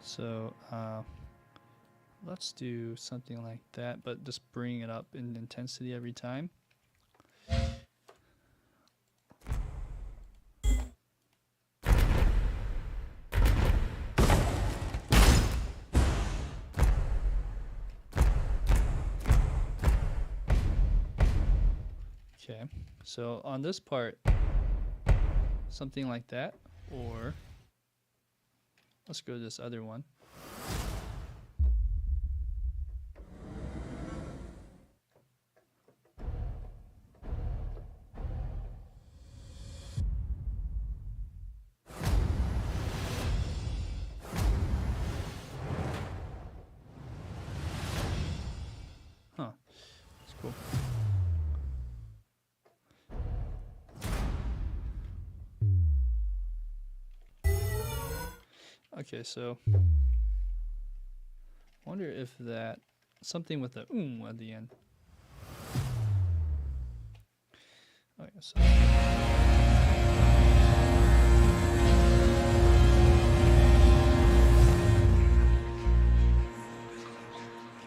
So let's do something like that, but just bring it up in intensity every time. Okay, so on this part, something like that, or let's go to this other one. Huh, that's cool. Okay, so I wonder if that something with the at the end. Okay, So okay,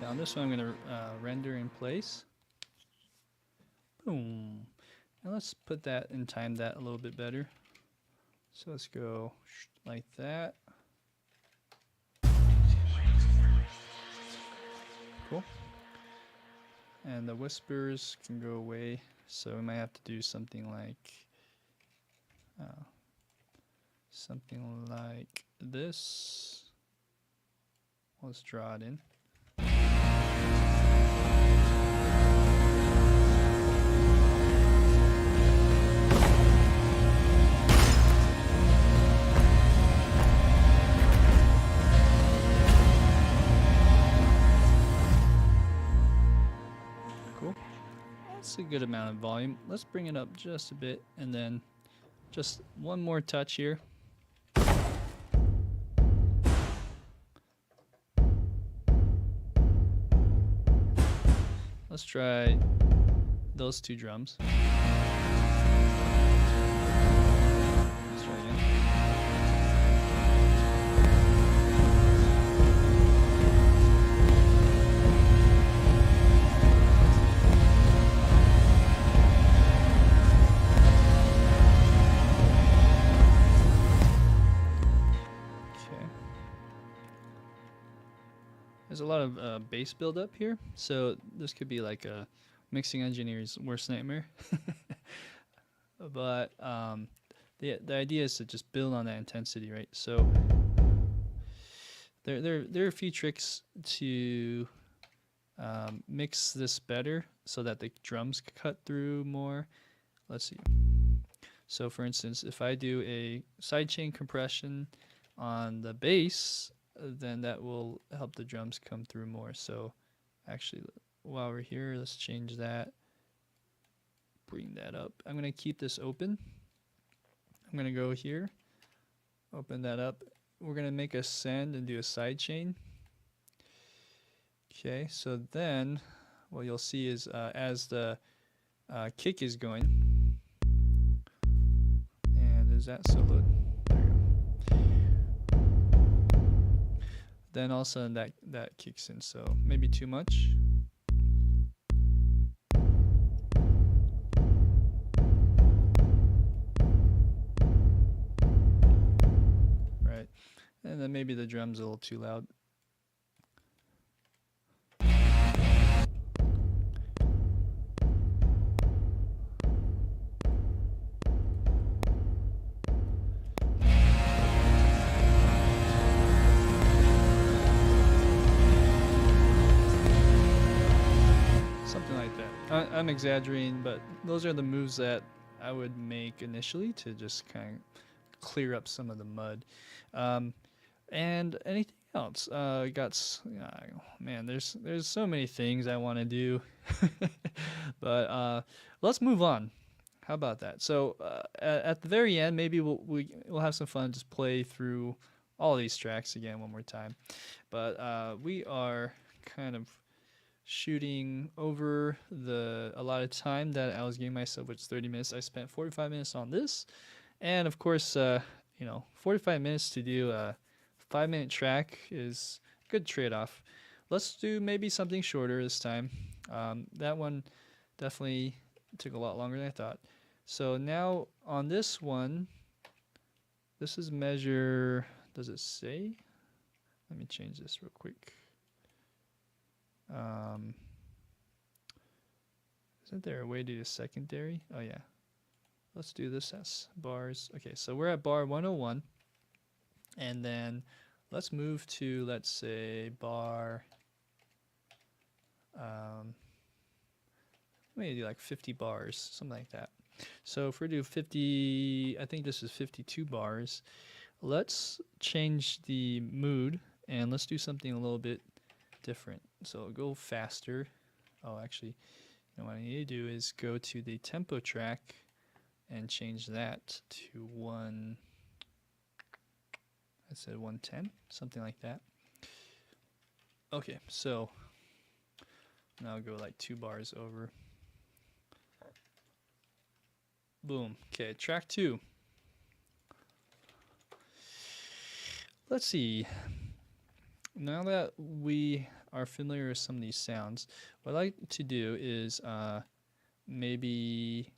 on this one, I'm going to render in place. Boom. And let's put that and time that a little bit better. So let's go like that. Cool. And the whispers can go away. So we might have to do something like this. Let's draw it in. Cool. That's a good amount of volume. Let's bring it up just a bit, and then just one more touch here. Let's try those two drums. Let's try again. There's a lot of bass buildup here, so this could be like a mixing engineer's worst nightmare. But the idea is to just build on that intensity, right? So there are a few tricks to mix this better so that the drums cut through more. Let's see. So for instance, if I do a sidechain compression on the bass, then that will help the drums come through more. So actually, while we're here, let's change that. Bring that up. I'm going to keep this open. I'm going to go here, open that up. We're going to make a send and do a sidechain. Okay, so then what you'll see is as the kick is going, and is that soloed? Then all of a sudden that kicks in, so maybe too much. Right, and then maybe the drum's a little too loud. I'm exaggerating, but those are the moves that I would make initially to just kind of clear up some of the mud. And anything else? Man, there's so many things I want to do, but let's move on. How about that? So at the very end, maybe we'll have some fun, just play through all these tracks again one more time. But we are kind of shooting over a lot of time that I was giving myself, which is 30 minutes. I spent 45 minutes on this, and of course, 45 minutes to do a 5-minute track is a good trade-off. Let's do maybe something shorter this time. That one definitely took a lot longer than I thought. So now on this one, this is measure, does it say? Let me change this real quick. Isn't there a way to do secondary? Oh yeah. Let's do this as bars. Okay, so we're at bar 101. And then let's move to, let's say, bar, maybe do like 50 bars, something like that. So if we do 50, I think this is 52 bars. Let's change the mood and let's do something a little bit different. So go faster. Oh, actually, what I need to do is go to the tempo track and change that to I said 110, something like that. Okay, so now I'll go like 2 bars over. Boom. Okay, track 2. Let's see. Now that we are familiar with some of these sounds, what I like to do is maybe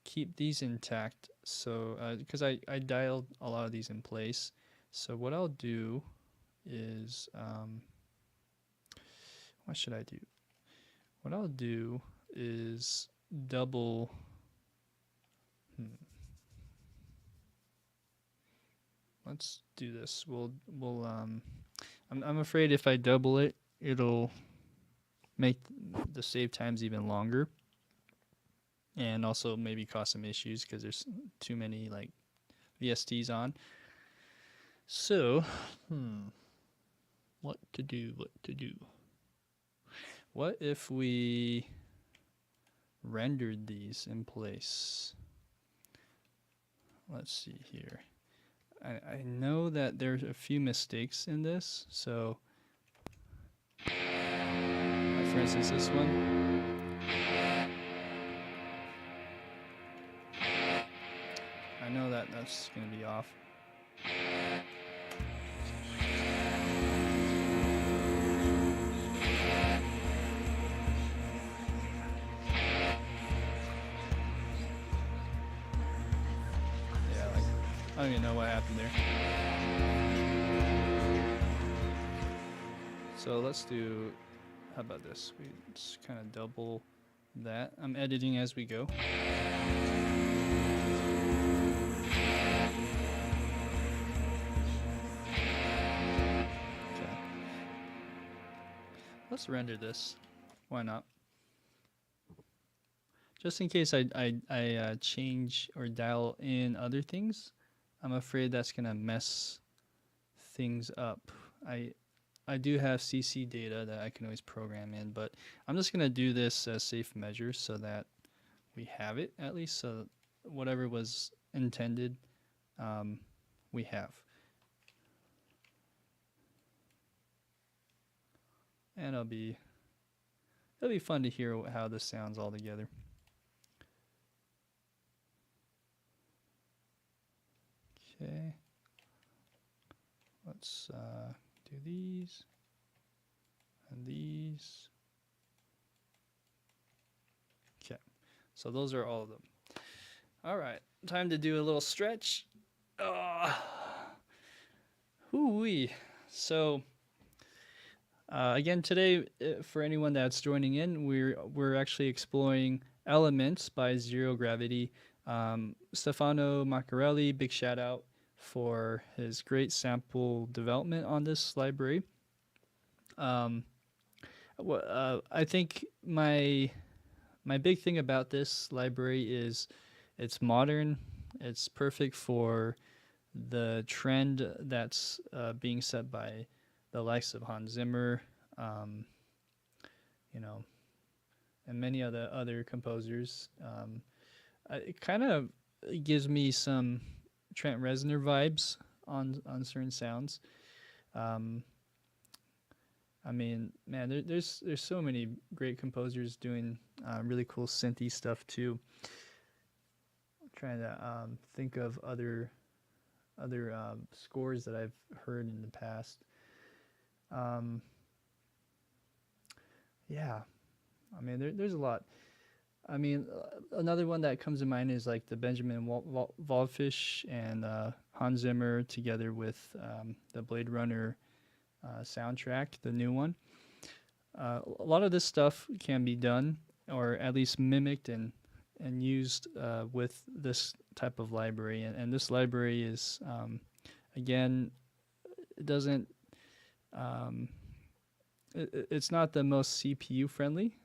keep these intact. So, because I dialed a lot of these in place. So what I'll do is, what should I do? What I'll do is double. Let's do this. I'm afraid if I double it, it'll make the save times even longer, and also maybe cause some issues because there's too many like VSTs on. So, what to do? What if we rendered these in place? Let's see here. I know that there's a few mistakes in this, so for instance this one, I know that that's going to be off. I don't even know what happened there. So let's do, how about this? We just kind of double that. I'm editing as we go. Okay. Let's render this. Why not? Just in case I change or dial in other things, I'm afraid that's gonna mess things up. I do have CC data that I can always program in, but I'm just gonna do this as safe measure so that we have it at least. So whatever was intended, we have. And it'll be fun to hear how this sounds all together. Okay, let's do these and these. Okay, so those are all of them. All right, time to do a little stretch. Hoo-wee. So again, today, for anyone that's joining in, we're actually exploring Elements by Zero Gravity. Stefano Maccarelli, big shout out for his great sample development on this library. I think my big thing about this library is it's modern. It's perfect for the trend that's being set by the likes of Hans Zimmer, and many other composers. It kind of gives me some Trent Reznor vibes on certain sounds. I mean, man, there's so many great composers doing really cool synthy stuff too. I'm trying to think of other scores that I've heard in the past. Yeah, I mean, there's a lot. I mean, another one that comes to mind is like the Benjamin Waldfish and Hans Zimmer together with the Blade Runner soundtrack, the new one. A lot of this stuff can be done, or at least mimicked and used with this type of library. And this library is, again, it doesn't. It's not the most CPU friendly,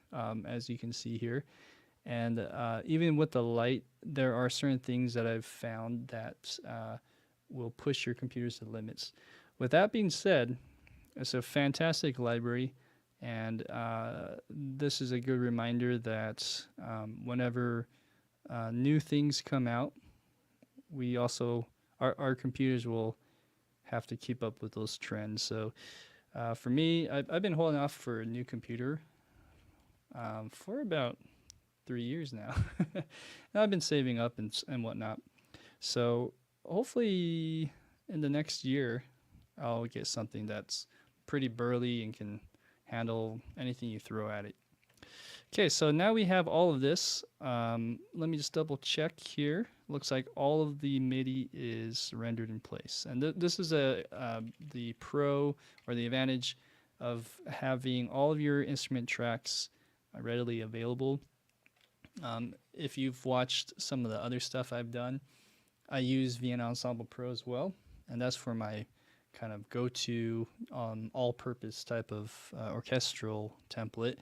as you can see here. And even with the light, there are certain things that I've found that will push your computers to the limits. With that being said, it's a fantastic library, and this is a good reminder that whenever new things come out, we also, our computers will have to keep up with those trends. So for me, I've been holding off for a new computer for about 3 years now. And I've been saving up and whatnot. So hopefully in the next year, I'll get something that's pretty burly and can handle anything you throw at it. Okay, so now we have all of this. Let me just double check here. Looks like all of the MIDI is rendered in place. And this is the pro or the advantage of having all of your instrument tracks readily available. If you've watched some of the other stuff I've done, I use Vienna Ensemble Pro as well. And that's for my kind of go-to all-purpose type of orchestral template.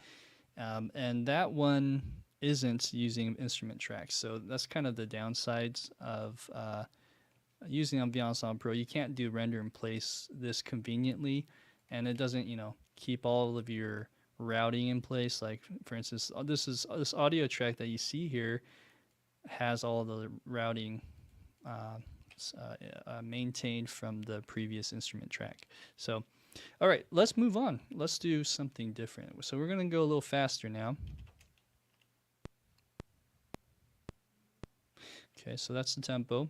And that one isn't using instrument tracks. So that's kind of the downsides of using on Vienna Ensemble Pro. You can't do render in place this conveniently, and it doesn't, keep all of your routing in place. Like, for instance, this audio track that you see here has all the routing maintained from the previous instrument track. So, all right, let's move on. Let's do something different. So we're going to go a little faster now. Okay, so that's the tempo.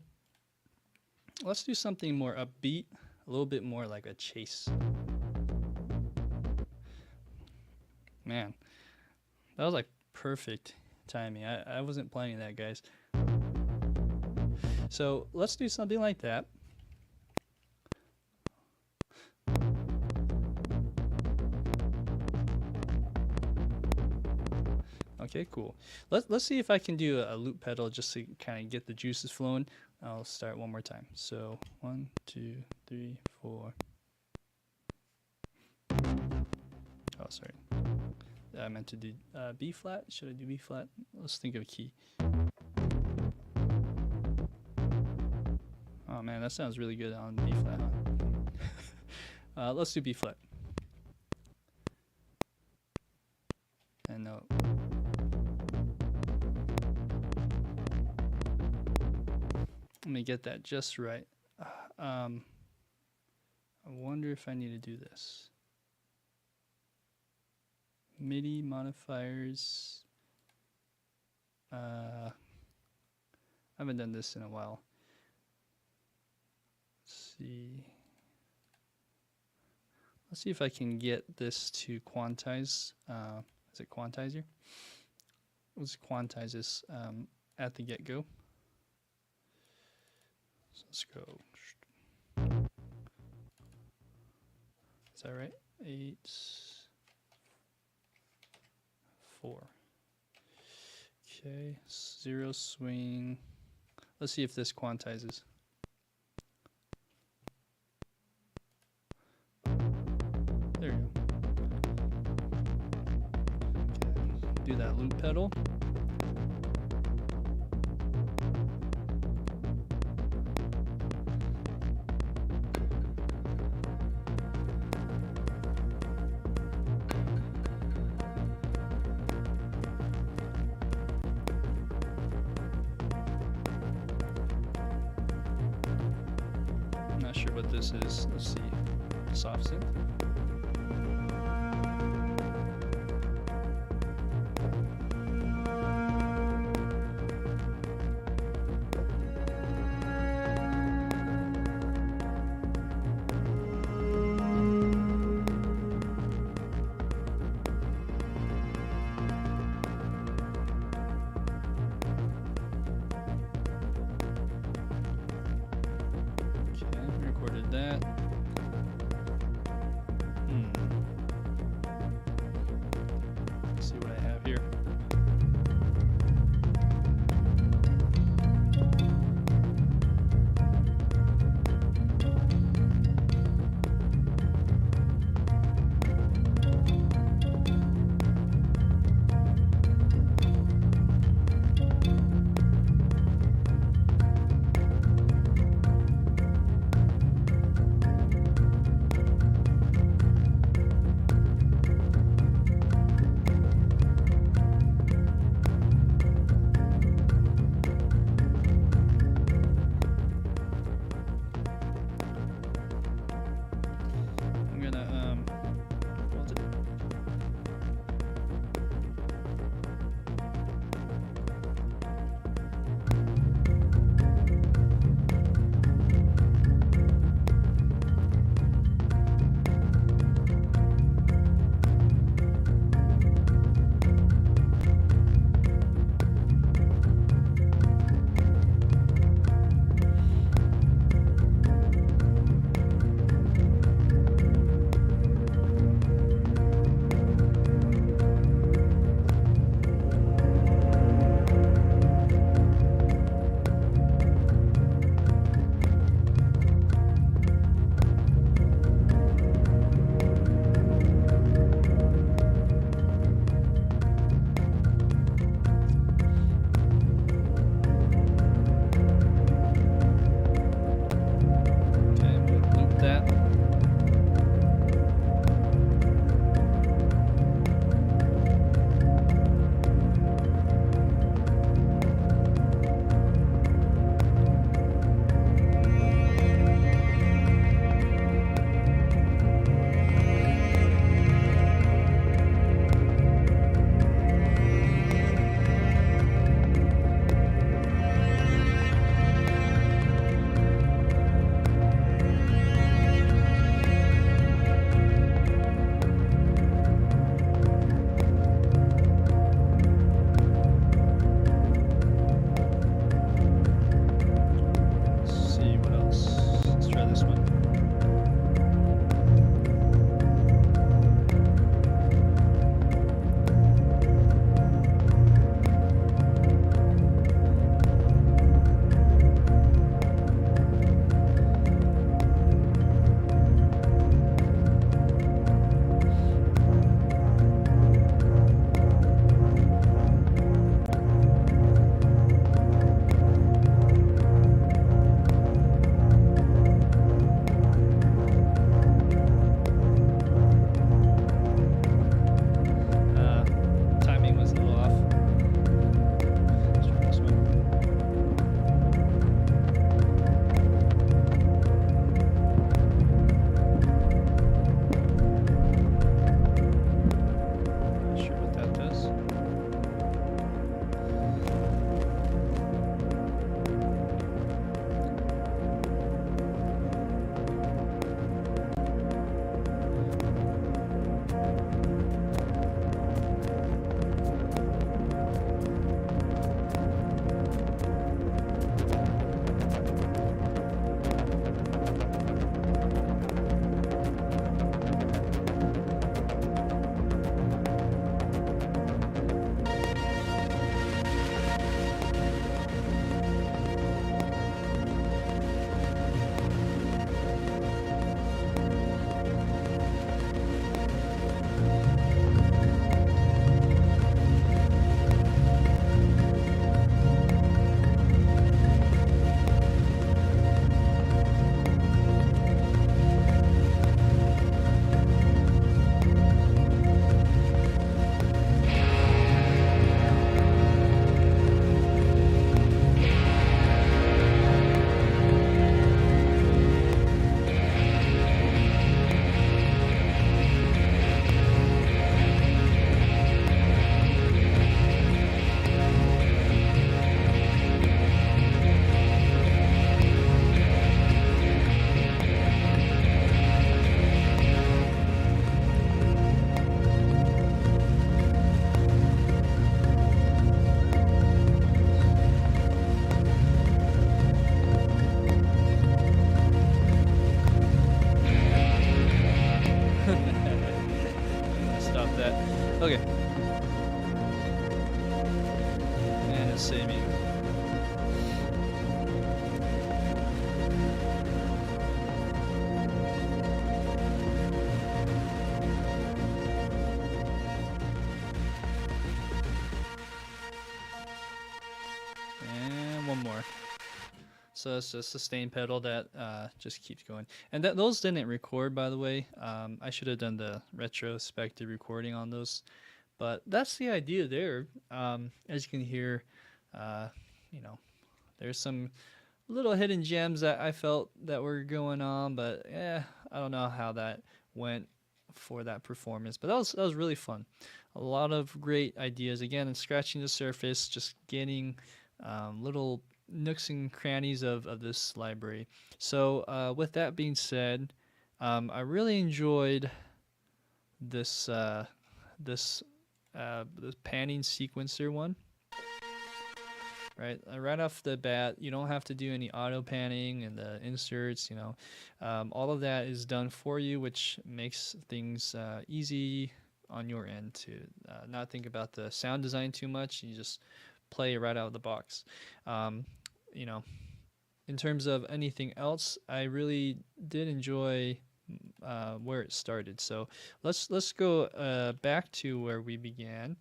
Let's do something more upbeat, a little bit more like a chase. Man, that was like perfect timing. I wasn't planning that, guys. So let's do something like that. Okay, cool. Let's see if I can do a loop pedal just to kind of get the juices flowing. I'll start one more time. So 1, 2, 3, 4. Oh, sorry. I meant to do B flat. Should I do B flat? Let's think of a key. Oh man, that sounds really good on B flat, huh? Let's do B flat. And no. Let me get that just right. I wonder if I need to do this. MIDI modifiers. I haven't done this in a while. Let's see. Let's see if I can get this to quantize. Is it quantizer? Let's quantize this at the get-go. So let's go. Is that right? 8, 4. Okay, 0 swing. Let's see if this quantizes. There you go. Okay, do that loop pedal. Not sure what this is. Let's see. Soft synth. That. Let's see what I have here. Okay. And it's saving. And one more. So it's a sustain pedal that just keeps going. And those didn't record, by the way. I should have done the retrospective recording on those. But that's the idea there. As you can hear, you know, there's some little hidden gems that I felt that were going on. But I don't know how that went for that performance. But that was really fun. A lot of great ideas. Again, scratching the surface, just getting little nooks and crannies of this library. So with that being said, I really enjoyed this this panning sequencer one. Right off the bat, you don't have to do any auto panning and the inserts. All of that is done for you, which makes things easy on your end to not think about the sound design too much. You just play right out of the box. In terms of anything else, I really did enjoy where it started. So let's go back to where we began.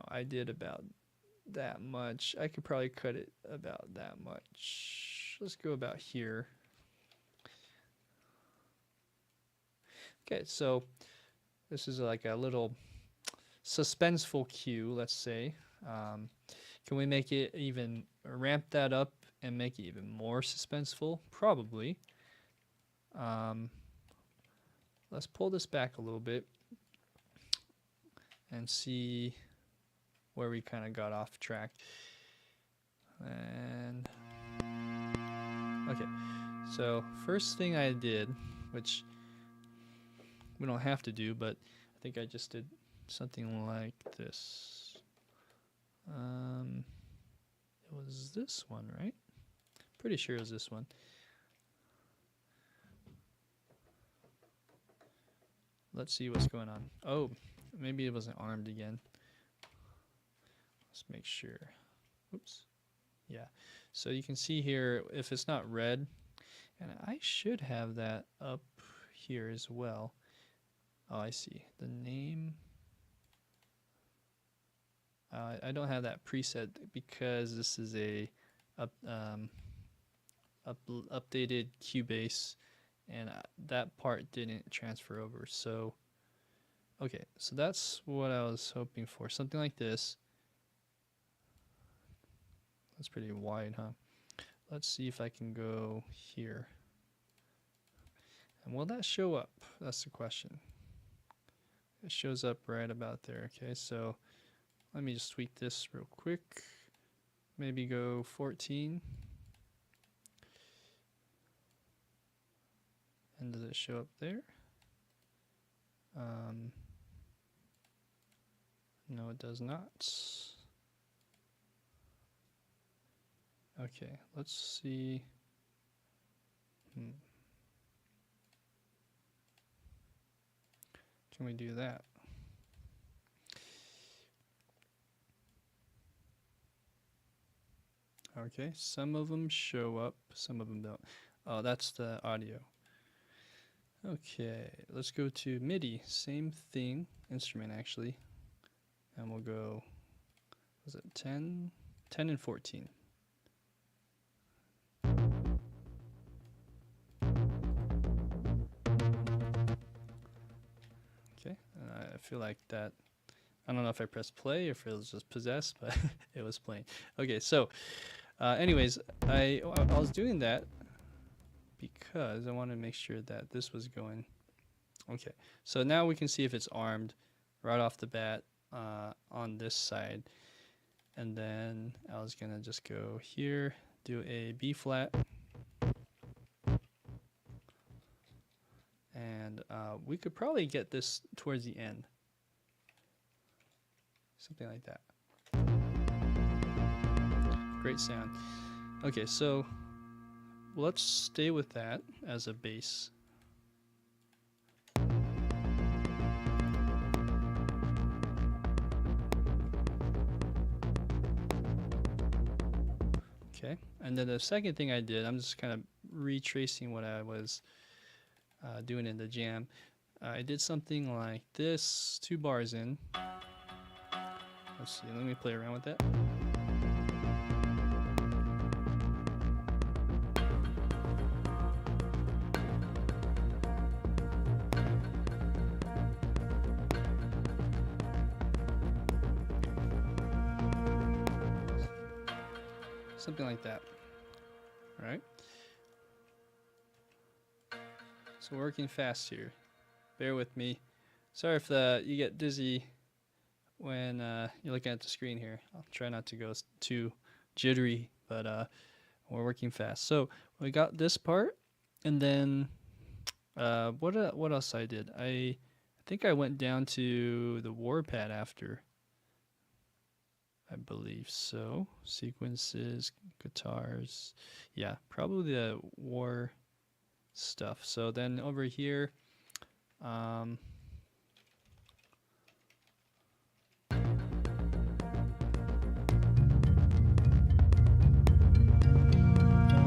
I did about that much. I could probably cut it about that much. Let's go about here. Okay, so this is like a little suspenseful cue, let's say. Can we make it even ramp that up and make it even more suspenseful? Probably. Let's pull this back a little bit and see where we kind of got off track. And okay, so first thing I did, which we don't have to do, but I think I just did something like this. It was this one, right? Pretty sure it was this one. Let's see what's going on. Oh, maybe it wasn't armed again. Let's make sure. Oops. Yeah. So you can see here, if it's not red, and I should have that up here as well. Oh, I see. The name. I don't have that preset because this is a updated Cubase, and that part didn't transfer over. So, okay, so that's what I was hoping for. Something like this. That's pretty wide, huh? Let's see if I can go here. And will that show up? That's the question. It shows up right about there. Okay, so let me just tweak this real quick. Maybe go 14. And does it show up there? No, it does not. Okay, let's see. Can we do that? Okay, some of them show up, some of them don't. Oh, that's the audio. Okay, let's go to MIDI. Same thing, instrument actually. And we'll go, was it 10? 10 and 14. Okay, I feel like that. I don't know if I pressed play or if it was just possessed, but it was playing. Okay, so anyways, I was doing that because I wanted to make sure that this was going. Okay, so now we can see if it's armed right off the bat on this side. And then I was gonna just go here, do a B flat. And we could probably get this towards the end. Something like that. Great sound. Okay, so let's stay with that as a bass. And then the second thing I did, I'm just kind of retracing what I was doing in the jam. I did something like this, 2 bars in. Let's see, let me play around with that. Something like that. All right. So working fast here. Bear with me. Sorry if you get dizzy when you're looking at the screen here. I'll try not to go too jittery, but we're working fast. So we got this part, and then what else I did? I think I went down to the warpad after. I believe so. Sequences, guitars. Yeah, probably the war stuff. So then over here, we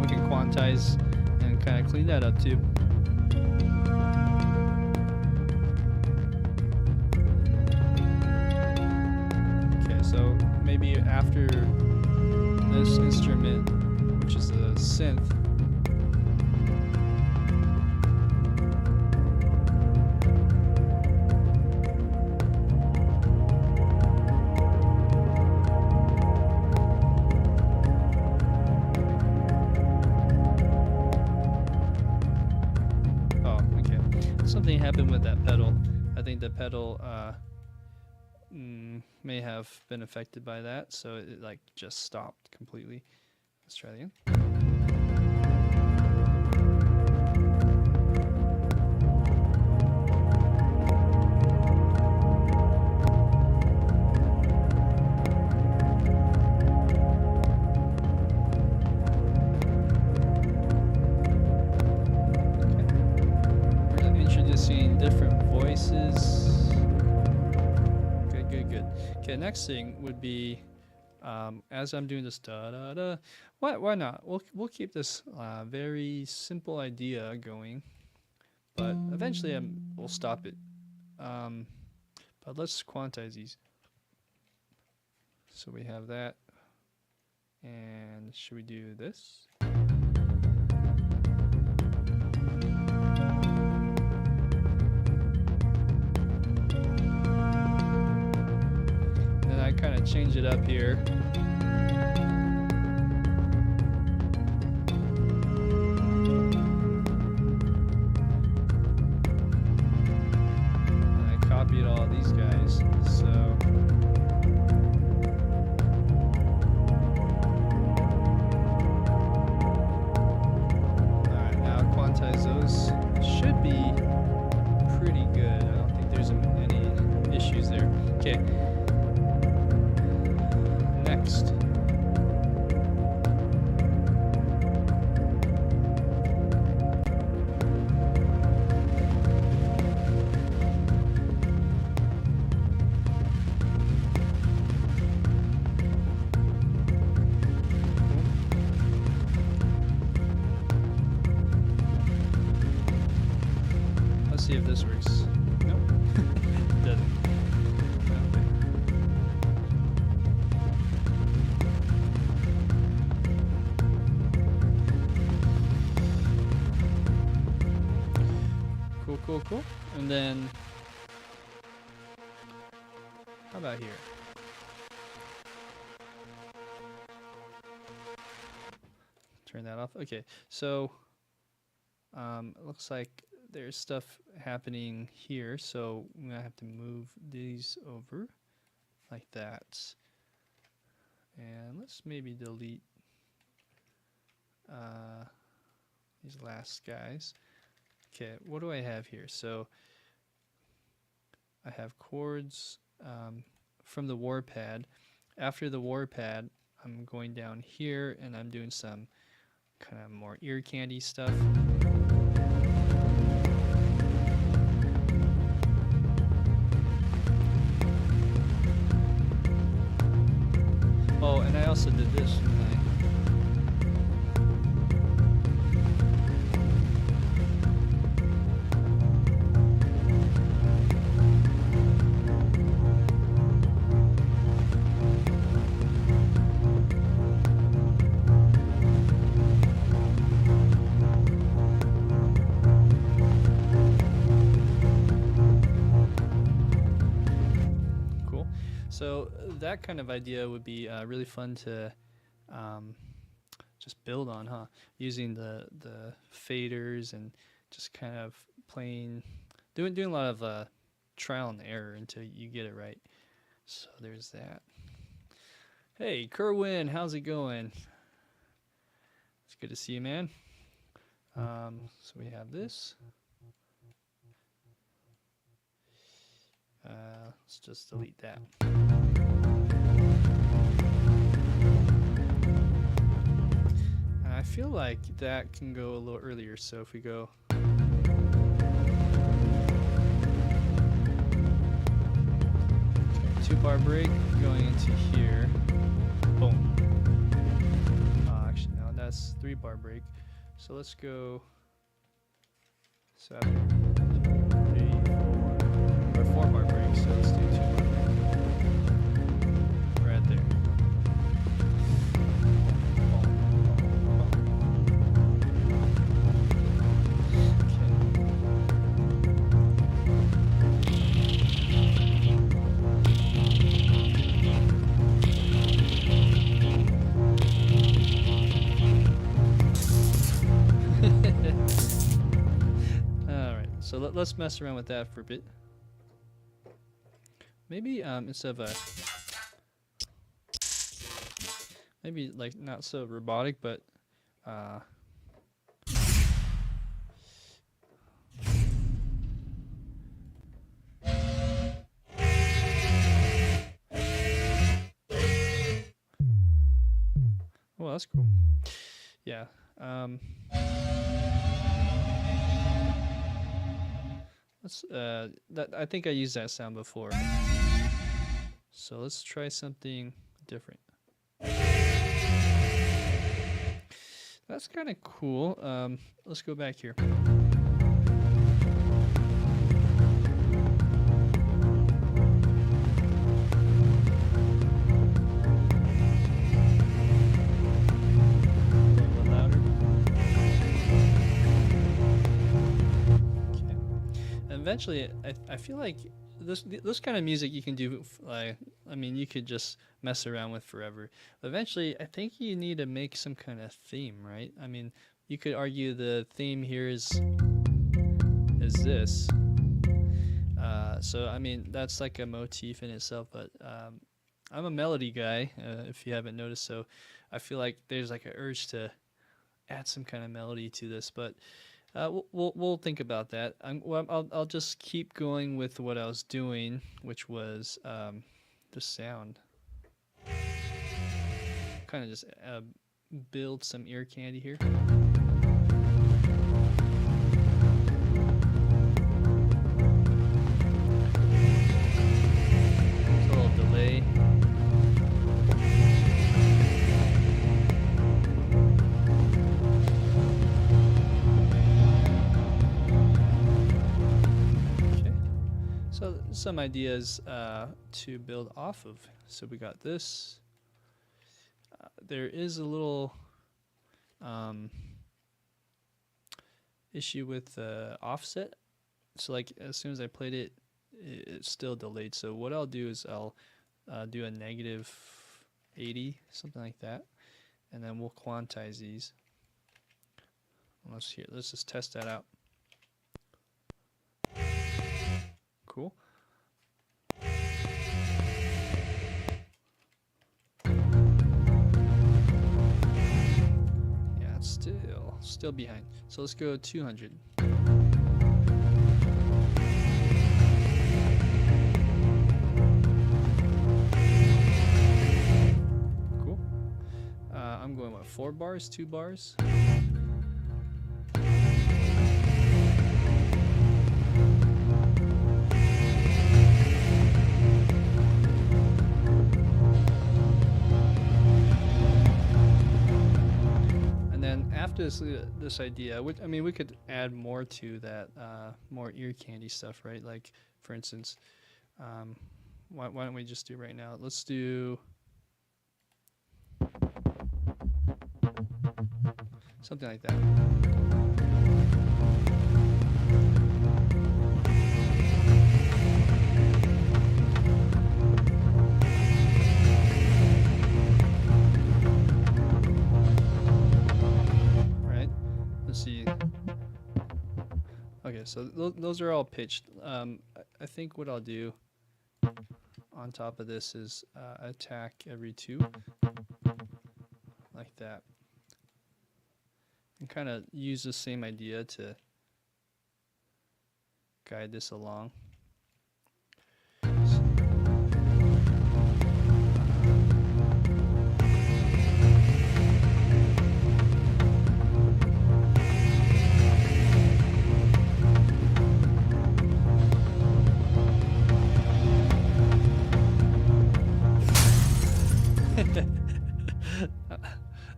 can quantize and kind of clean that up too. Okay, so maybe after this instrument, which is a synth, something happened with that pedal. I think the pedal may have been affected by that, so it like just stopped completely. Let's try it again. Different voices. Good. Okay, next thing would be as I'm doing this da da da. Why not? We'll keep this very simple idea going, but eventually we'll stop it. But let's quantize these. So we have that, and should we do this? Kind of change it up here. And I copied all these guys, so alright, now quantize those. Should be pretty good. I don't think there's any issues there. Okay. Next. Let's see if this works. Nope. It doesn't. Cool. And then, how about here? Turn that off. Okay, so it looks like there's stuff happening here, so I'm gonna have to move these over like that. And let's maybe delete these last guys. Okay, what do I have here? So I have chords from the warpad. After the warpad, I'm going down here and I'm doing some kind of more ear candy stuff. Oh, and I also did this. that kind of idea would be really fun to just build on, huh? Using the faders and just kind of doing a lot of trial and error until you get it right. So there's that. Hey, Kerwin, how's it going? It's good to see you, man. So we have this. Let's just delete that. I feel like that can go a little earlier, so if we go two-bar break going into here, boom. Actually, no, that's three-bar break. So let's go 7, 3, 4, or four-bar break. So let's do two-bar break right there. So let's mess around with that for a bit. Maybe instead of maybe like not so robotic, but well, that's cool. Yeah. I think I used that sound before. So let's try something different. That's kind of cool. Let's go back here. Eventually, I feel like this kind of music you can do, like, I mean, you could just mess around with forever. But eventually, I think you need to make some kind of theme, right? I mean, you could argue the theme here is this. So, I mean, that's like a motif in itself, but I'm a melody guy, if you haven't noticed, so I feel like there's like an urge to add some kind of melody to this, but we'll think about that. I'll just keep going with what I was doing, which was the sound. Kind of just build some ear candy here. There's a little delay. So some ideas to build off of. So we got this. There is a little issue with offset. So like as soon as I played it, it's still delayed. So what I'll do is I'll do a -80, something like that, and then we'll quantize these. Let's just test that out. Cool. Yeah, it's still behind. So let's go 200. Cool. I'm going what, 4 bars, 2 bars? After this idea, I mean, we could add more to that, more ear candy stuff, right? Like, for instance, why don't we just do right now? Let's do something like that. let's see. Okay, so those are all pitched. I think what I'll do on top of this is attack every 2, like that, and kind of use the same idea to guide this along.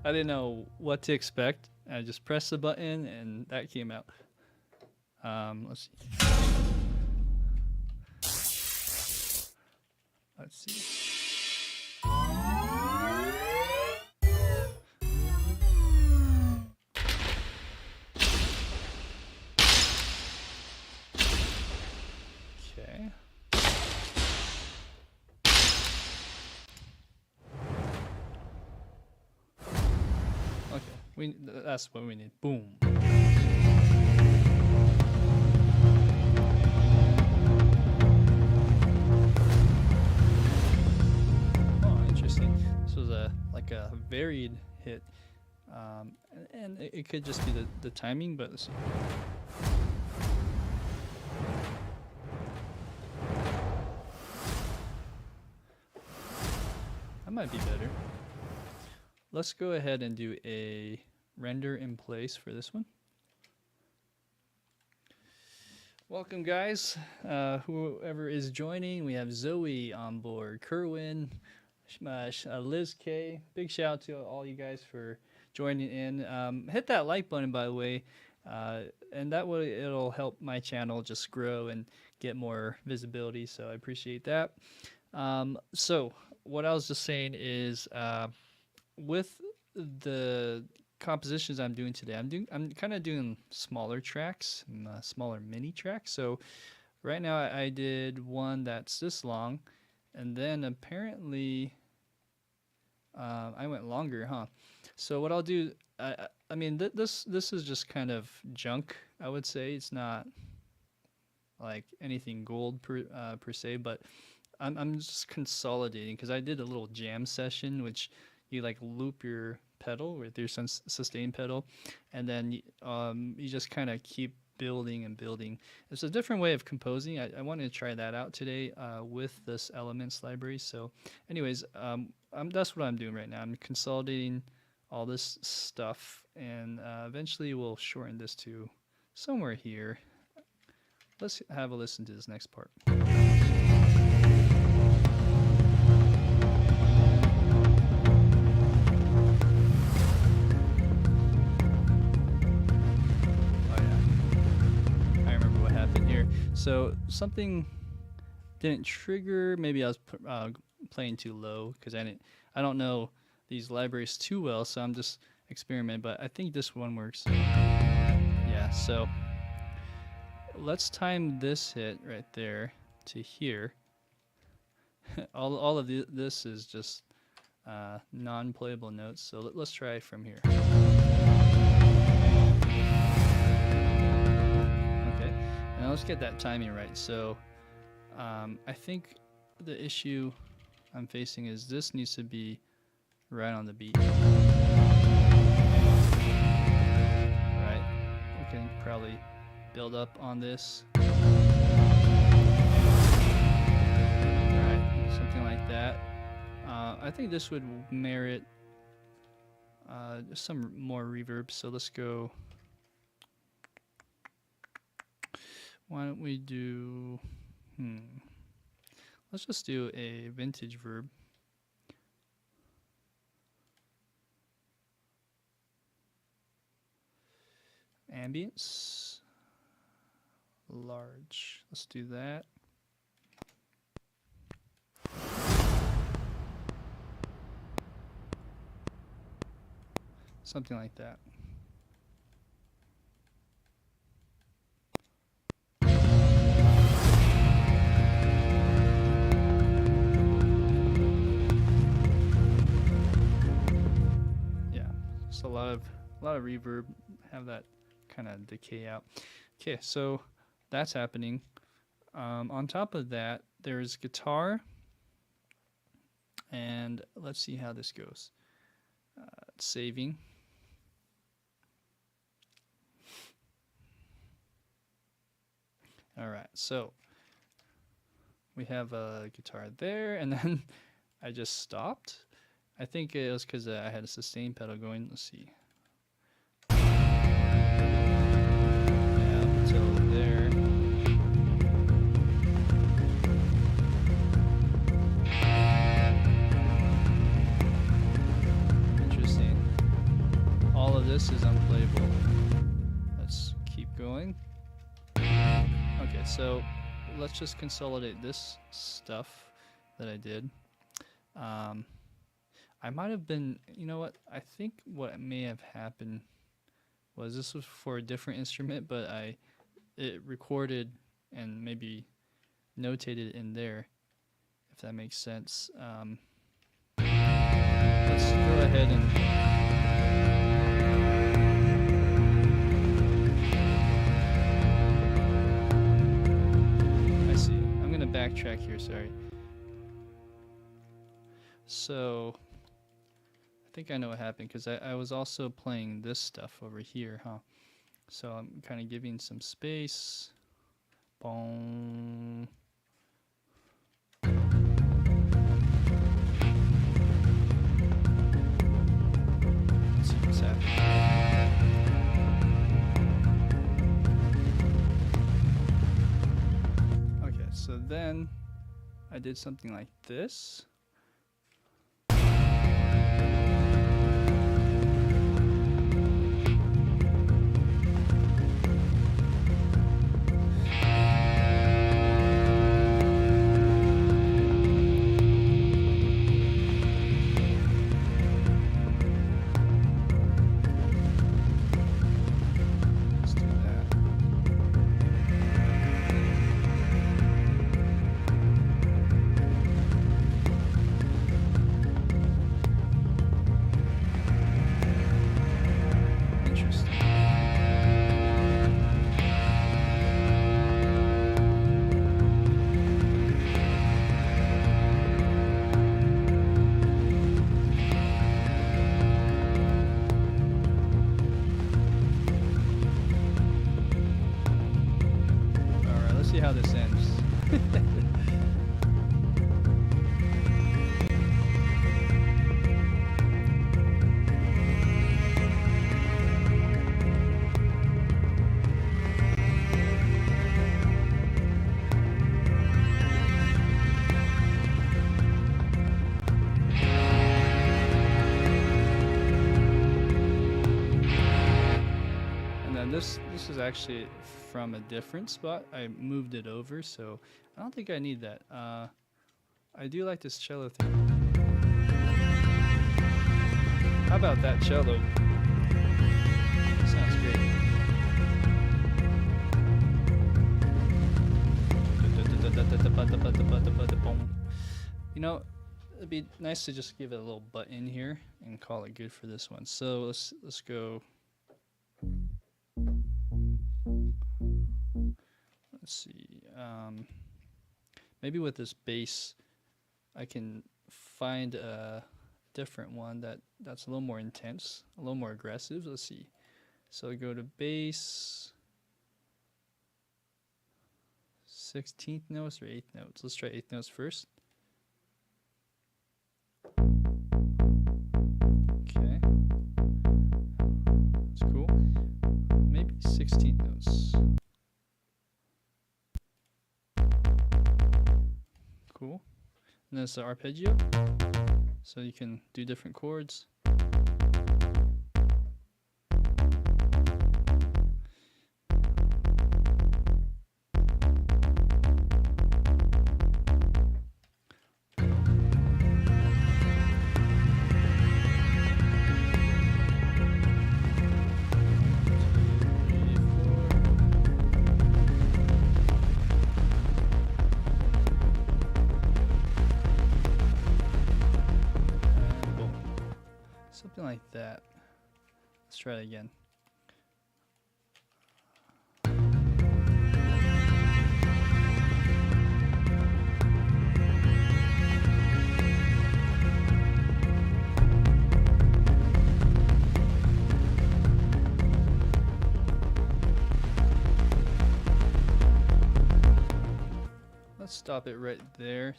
I didn't know what to expect. I just pressed the button and that came out. Let's see. Let's see. Okay. Okay, that's what we need. Boom. Oh, interesting. This was like a varied hit, and it could just be the timing, but let's see. That might be better. Let's go ahead and do a render in place for this one. Welcome, guys. Whoever is joining, we have Zoe on board, Kerwin, Liz K. Big shout out to all you guys for joining in. Hit that like button, by the way, and that way it'll help my channel just grow and get more visibility. So I appreciate that. So what I was just saying is, with the compositions I'm doing today, I'm kind of doing smaller tracks, smaller mini tracks. So right now I did one that's this long, and then apparently I went longer, huh? So what I'll do, I mean this is just kind of junk, I would say. It's not like anything gold per se, but I'm just consolidating, because I did a little jam session, which you like loop your pedal with your sustain pedal, and then you just kind of keep building and building. It's a different way of composing. I wanted to try that out today with this Elements library. So anyways, that's what I'm doing right now. I'm consolidating all this stuff, and eventually we'll shorten this to somewhere here. Let's have a listen to this next part. So something didn't trigger. Maybe I was playing too low, because I don't know these libraries too well, so I'm just experimenting. But I think this one works. Yeah. So let's time this hit right there to here. all of this is just non-playable notes. So let's try from here. Now let's get that timing right. So I think the issue I'm facing is this needs to be right on the beat. Alright, we can probably build up on this. Alright, something like that. I think this would merit some more reverb, so let's go. Why don't we do, let's just do a vintage verb. Ambience, large, let's do that. Something like that. A lot of reverb, have that kind of decay out. Okay, so that's happening. On top of that, there's guitar, and let's see how this goes. Saving. All right, so we have a guitar there, and then I just stopped. I think it was because I had a sustain pedal going. Let's see. Yeah, until there. Interesting. All of this is unplayable. Let's keep going. Okay, so let's just consolidate this stuff that I did. I might have been, you know what, I think what may have happened was this was for a different instrument, but it recorded and maybe notated in there, if that makes sense. Let's go ahead and backtrack here, sorry. So I think I know what happened, because I was also playing this stuff over here, huh? So I'm kind of giving some space. Boom. Let's see what's happening. So then I did something like this. See how this ends. This is actually from a different spot. I moved it over, so I don't think I need that. I do like this cello thing. How about that cello? Sounds great. You know, it'd be nice to just give it a little butt in here and call it good for this one. So let's go. Let's see, maybe with this bass I can find a different one that's a little more intense, a little more aggressive. Let's see. So I go to bass, 16th notes or 8th notes. Let's try 8th notes first. Okay, that's cool. Maybe 16th notes. Cool. And then it's the arpeggio, so you can do different chords. Something like that. Let's try it again. let's stop it right there.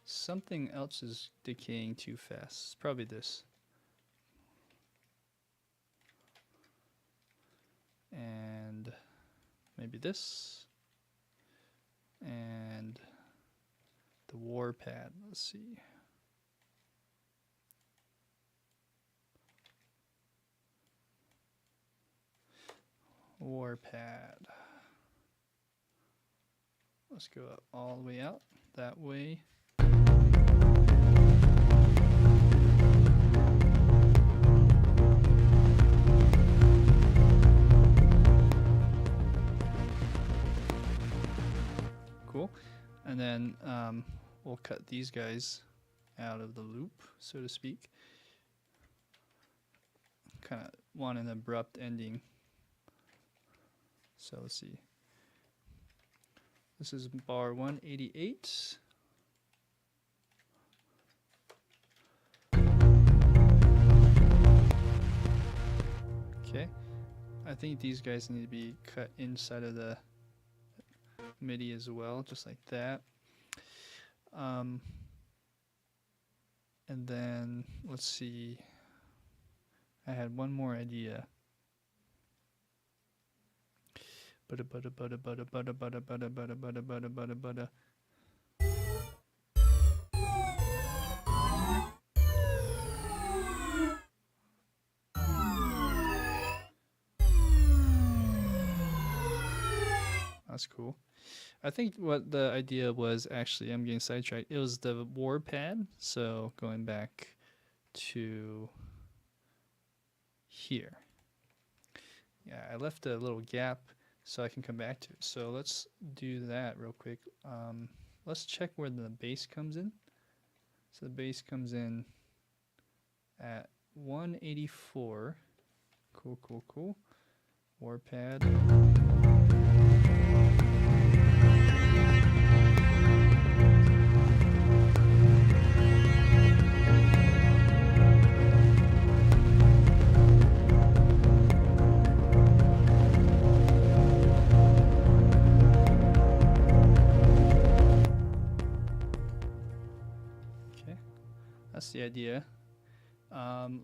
Something else is decaying too fast. It's probably this. And maybe this. And the war pad. Let's see. War pad. Let's go all the way out that way. Cool. And then we'll cut these guys out of the loop, so to speak. Kind of want an abrupt ending. So let's see. This is bar 188. Okay. I think these guys need to be cut inside of the MIDI as well, just like that. And then let's see. I had one more idea. Butter, butter, butter, butter, butter, butter, butter, butter, butter, butter, butter, butter. That's cool. I think what the idea was, actually, I'm getting sidetracked. It was the war pad. So going back to here. Yeah, I left a little gap so I can come back to it. So let's do that real quick. Let's check where the bass comes in. So the bass comes in at 184. Cool, cool, cool. War pad. That's the idea.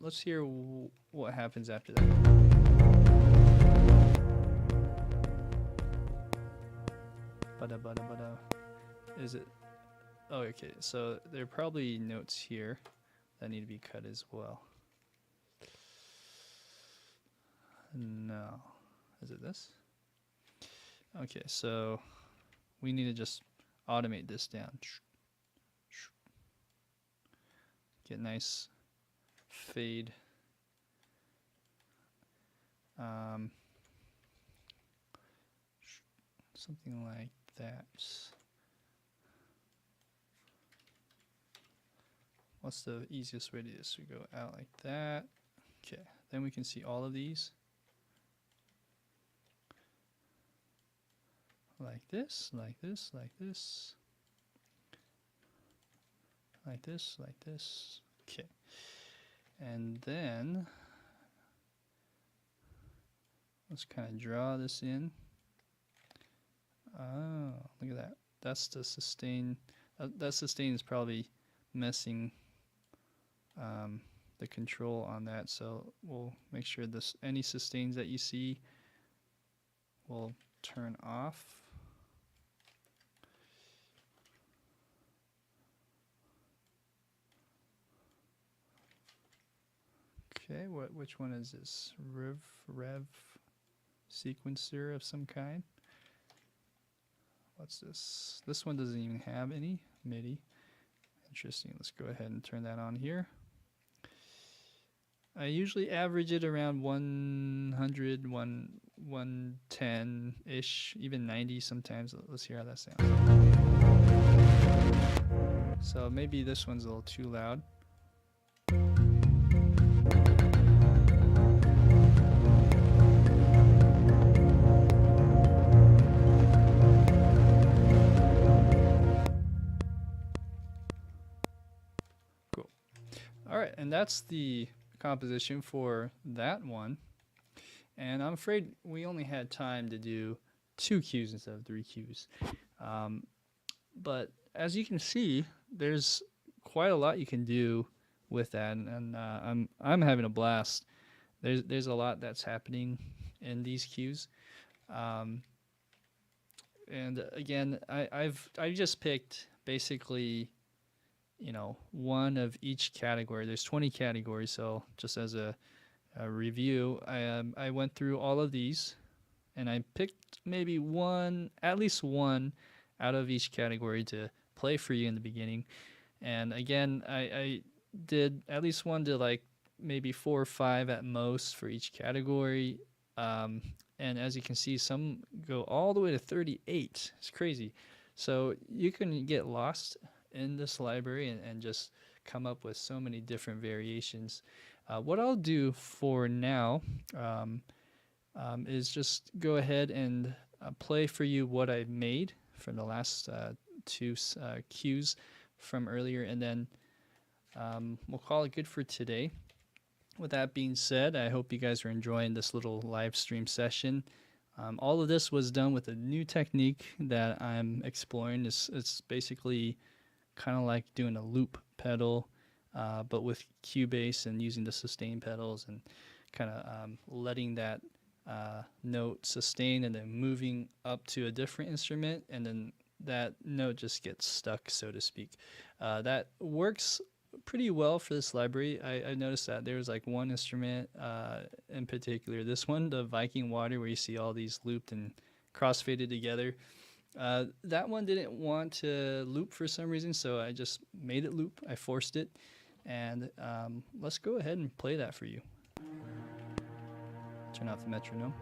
Let's hear what happens after that. Bada bada bada. Is it? Oh, okay. So there are probably notes here that need to be cut as well. No. Is it this? Okay, so we need to just automate this down. Get nice fade. Something like that. What's the easiest way to do this? We go out like that. Okay, then we can see all of these. Like this, like this, like this. Like this, like this. Okay. And then let's kind of draw this in. Oh, look at that. That's the sustain. That sustain is probably messing the control on that. So we'll make sure this any sustains that you see will turn off. Okay, which one is this? Rev sequencer of some kind. What's this? This one doesn't even have any MIDI. Interesting. Let's go ahead and turn that on here. I usually average it around 100, 110-ish, even 90 sometimes. Let's hear how that sounds. So maybe this one's a little too loud. Alright, and that's the composition for that one. And I'm afraid we only had time to do 2 cues instead of 3 cues. But as you can see, there's quite a lot you can do with that, and I'm having a blast. There's a lot that's happening in these cues. Um, and again, I've just picked basically, one of each category. There's 20 categories, so just as a review, I went through all of these, and I picked maybe one, at least one, out of each category to play for you in the beginning. And again, I did at least one to like maybe 4 or 5 at most for each category. Um, and as you can see, some go all the way to 38. It's crazy. So you can get lost in this library and just come up with so many different variations. What I'll do for now is just go ahead and play for you what I made from the last two cues from earlier, and then we'll call it good for today. With that being said, I hope you guys are enjoying this little live stream session. All of this was done with a new technique that I'm exploring. It's basically kind of like doing a loop pedal, but with Cubase and using the sustain pedals and kind of letting that note sustain and then moving up to a different instrument, and then that note just gets stuck, so to speak. That works pretty well for this library. I noticed that there was like one instrument in particular, this one, the Viking Water, where you see all these looped and crossfaded together. That one didn't want to loop for some reason, so I just made it loop. I forced it, and let's go ahead and play that for you. Turn off the metronome.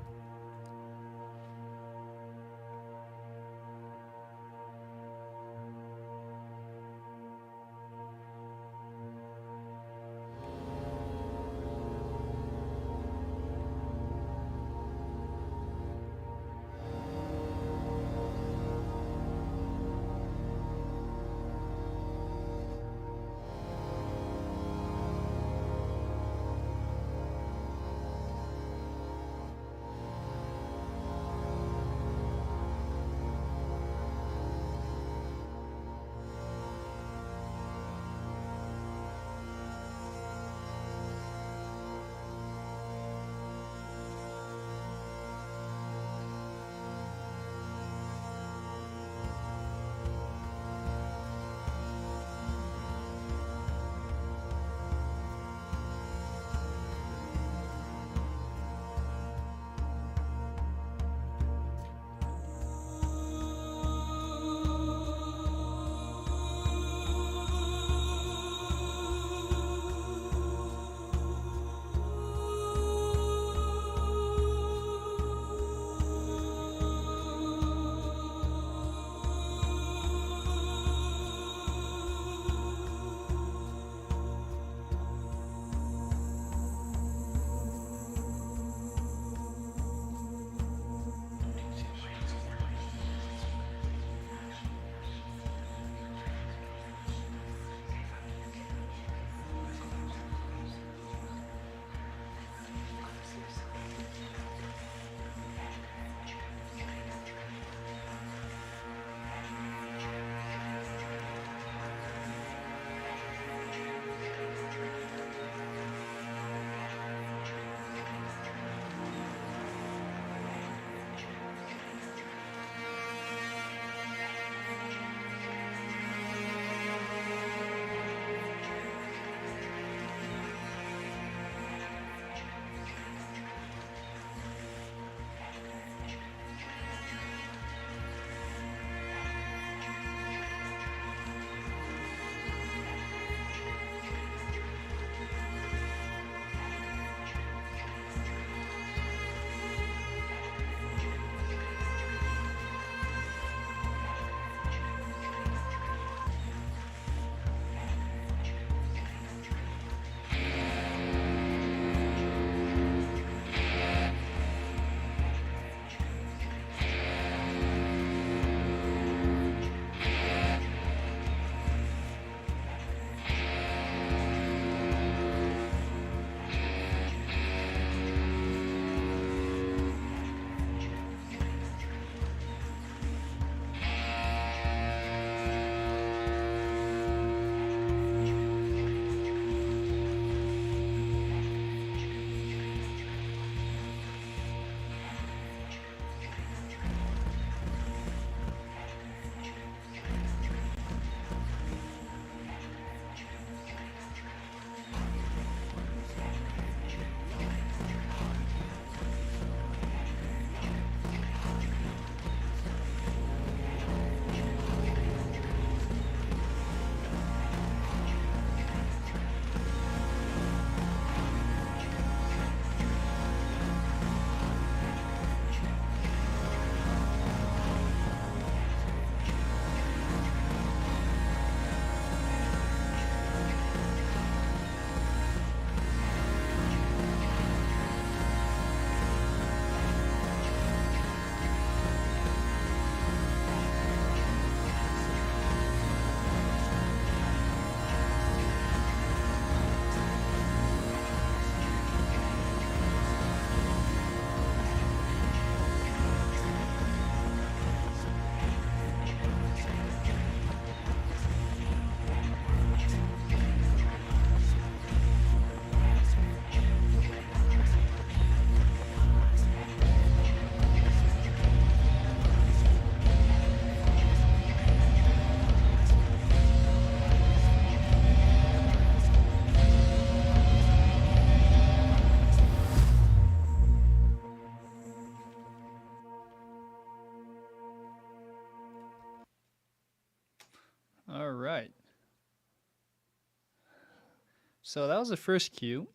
So that was the first cue.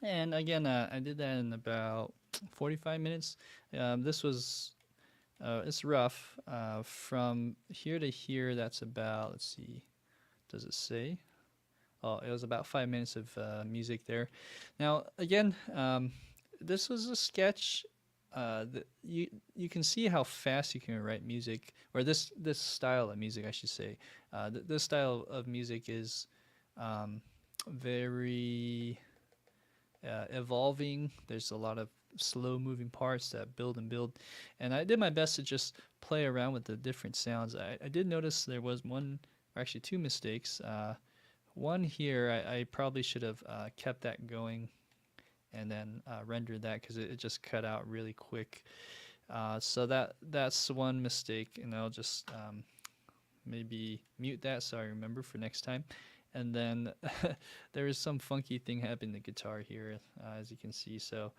And again, I did that in about 45 minutes. This was, it's rough. From here to here, that's about, let's see, does it say? Oh, it was about 5 minutes of music there. Now, again, this was a sketch. You can see how fast you can write music, or this style of music, I should say. This style of music is very evolving. There's a lot of slow moving parts that build and build, and I did my best to just play around with the different sounds. I did notice there was one, or actually two mistakes. One here, I probably should have kept that going and then rendered that, because it just cut out really quick. So that's one mistake, and I'll just maybe mute that so I remember for next time. And then there is some funky thing happening to the guitar here, as you can see. So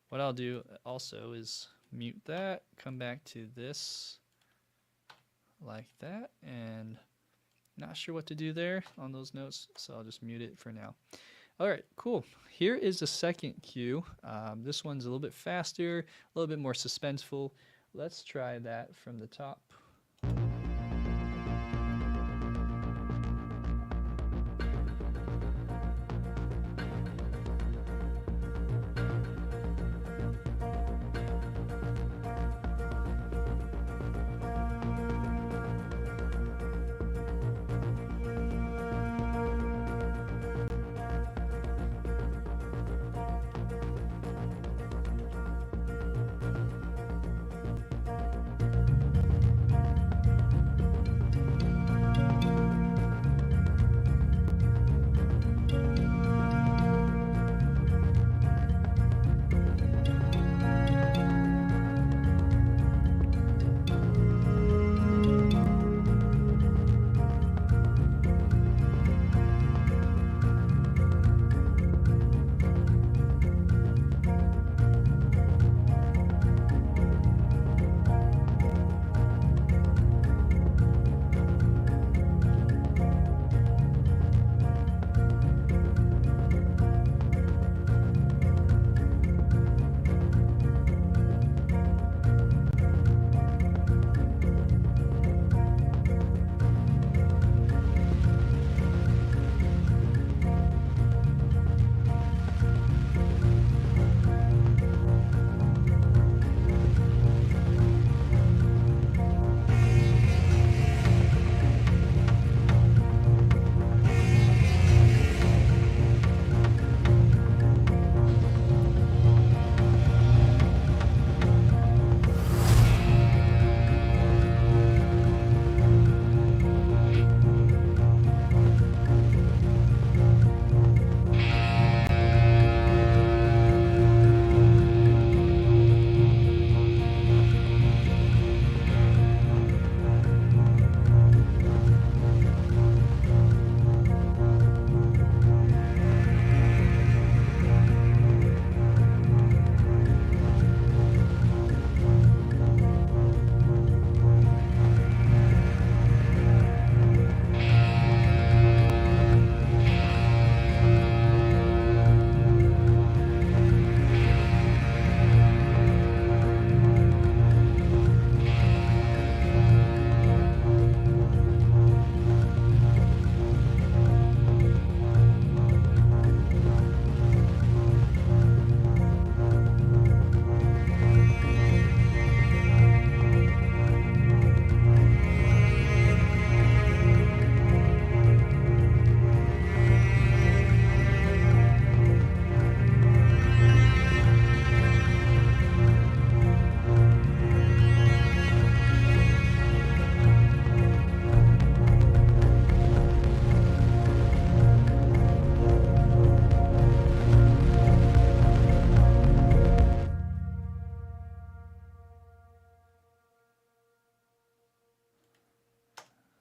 what I'll do also is mute that, come back to this like that, and not sure what to do there on those notes, so I'll just mute it for now. All right, cool. Here is the second cue. This one's a little bit faster, a little bit more suspenseful. Let's try that from the top.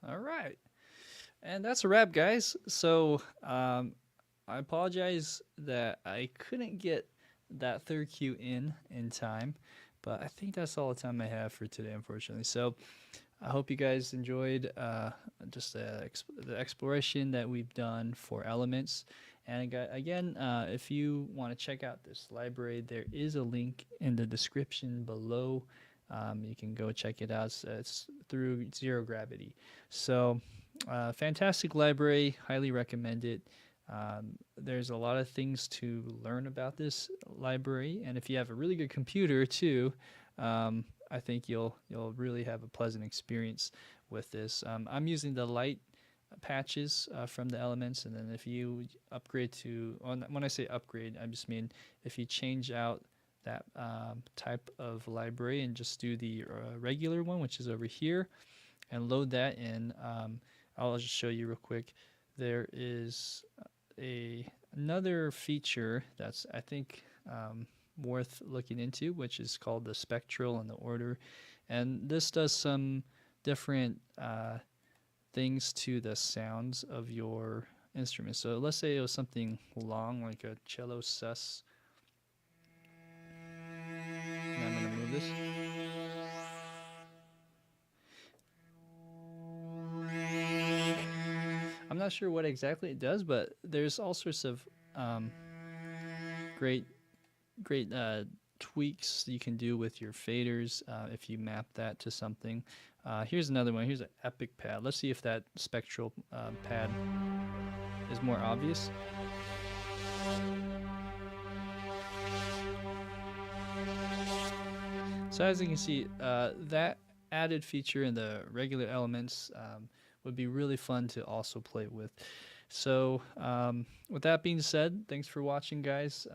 All right. And that's a wrap, guys. So I apologize that I couldn't get that third cue in time, but I think that's all the time I have for today, unfortunately. So I hope you guys enjoyed just the exploration that we've done for elements. And again, if you want to check out this library, there is a link in the description below. You can go check it out. It's through Zero Gravity. So, fantastic library. Highly recommend it. There's a lot of things to learn about this library, and if you have a really good computer too, I think you'll really have a pleasant experience with this. I'm using the light patches from the elements, and then if you upgrade to, when I say upgrade, I just mean if you change out that type of library and just do the regular one, which is over here, and load that in. I'll just show you real quick. There is another feature that's, I think, worth looking into, which is called the spectral and the order, and this does some different things to the sounds of your instrument. So let's say it was something long like a cello sus. Now I'm going to move this. I'm not sure what exactly it does, but there's all sorts of great tweaks you can do with your faders if you map that to something. Here's another one. Here's an epic pad. Let's see if that spectral pad is more obvious. So as you can see, that added feature in the regular elements would be really fun to also play with. So with that being said, thanks for watching, guys.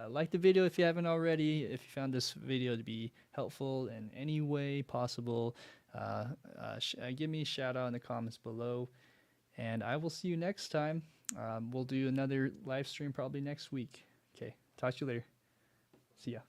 Like the video if you haven't already. If you found this video to be helpful in any way possible, give me a shout out in the comments below, and I will see you next time. We'll do another live stream probably next week. Okay, talk to you later. See ya.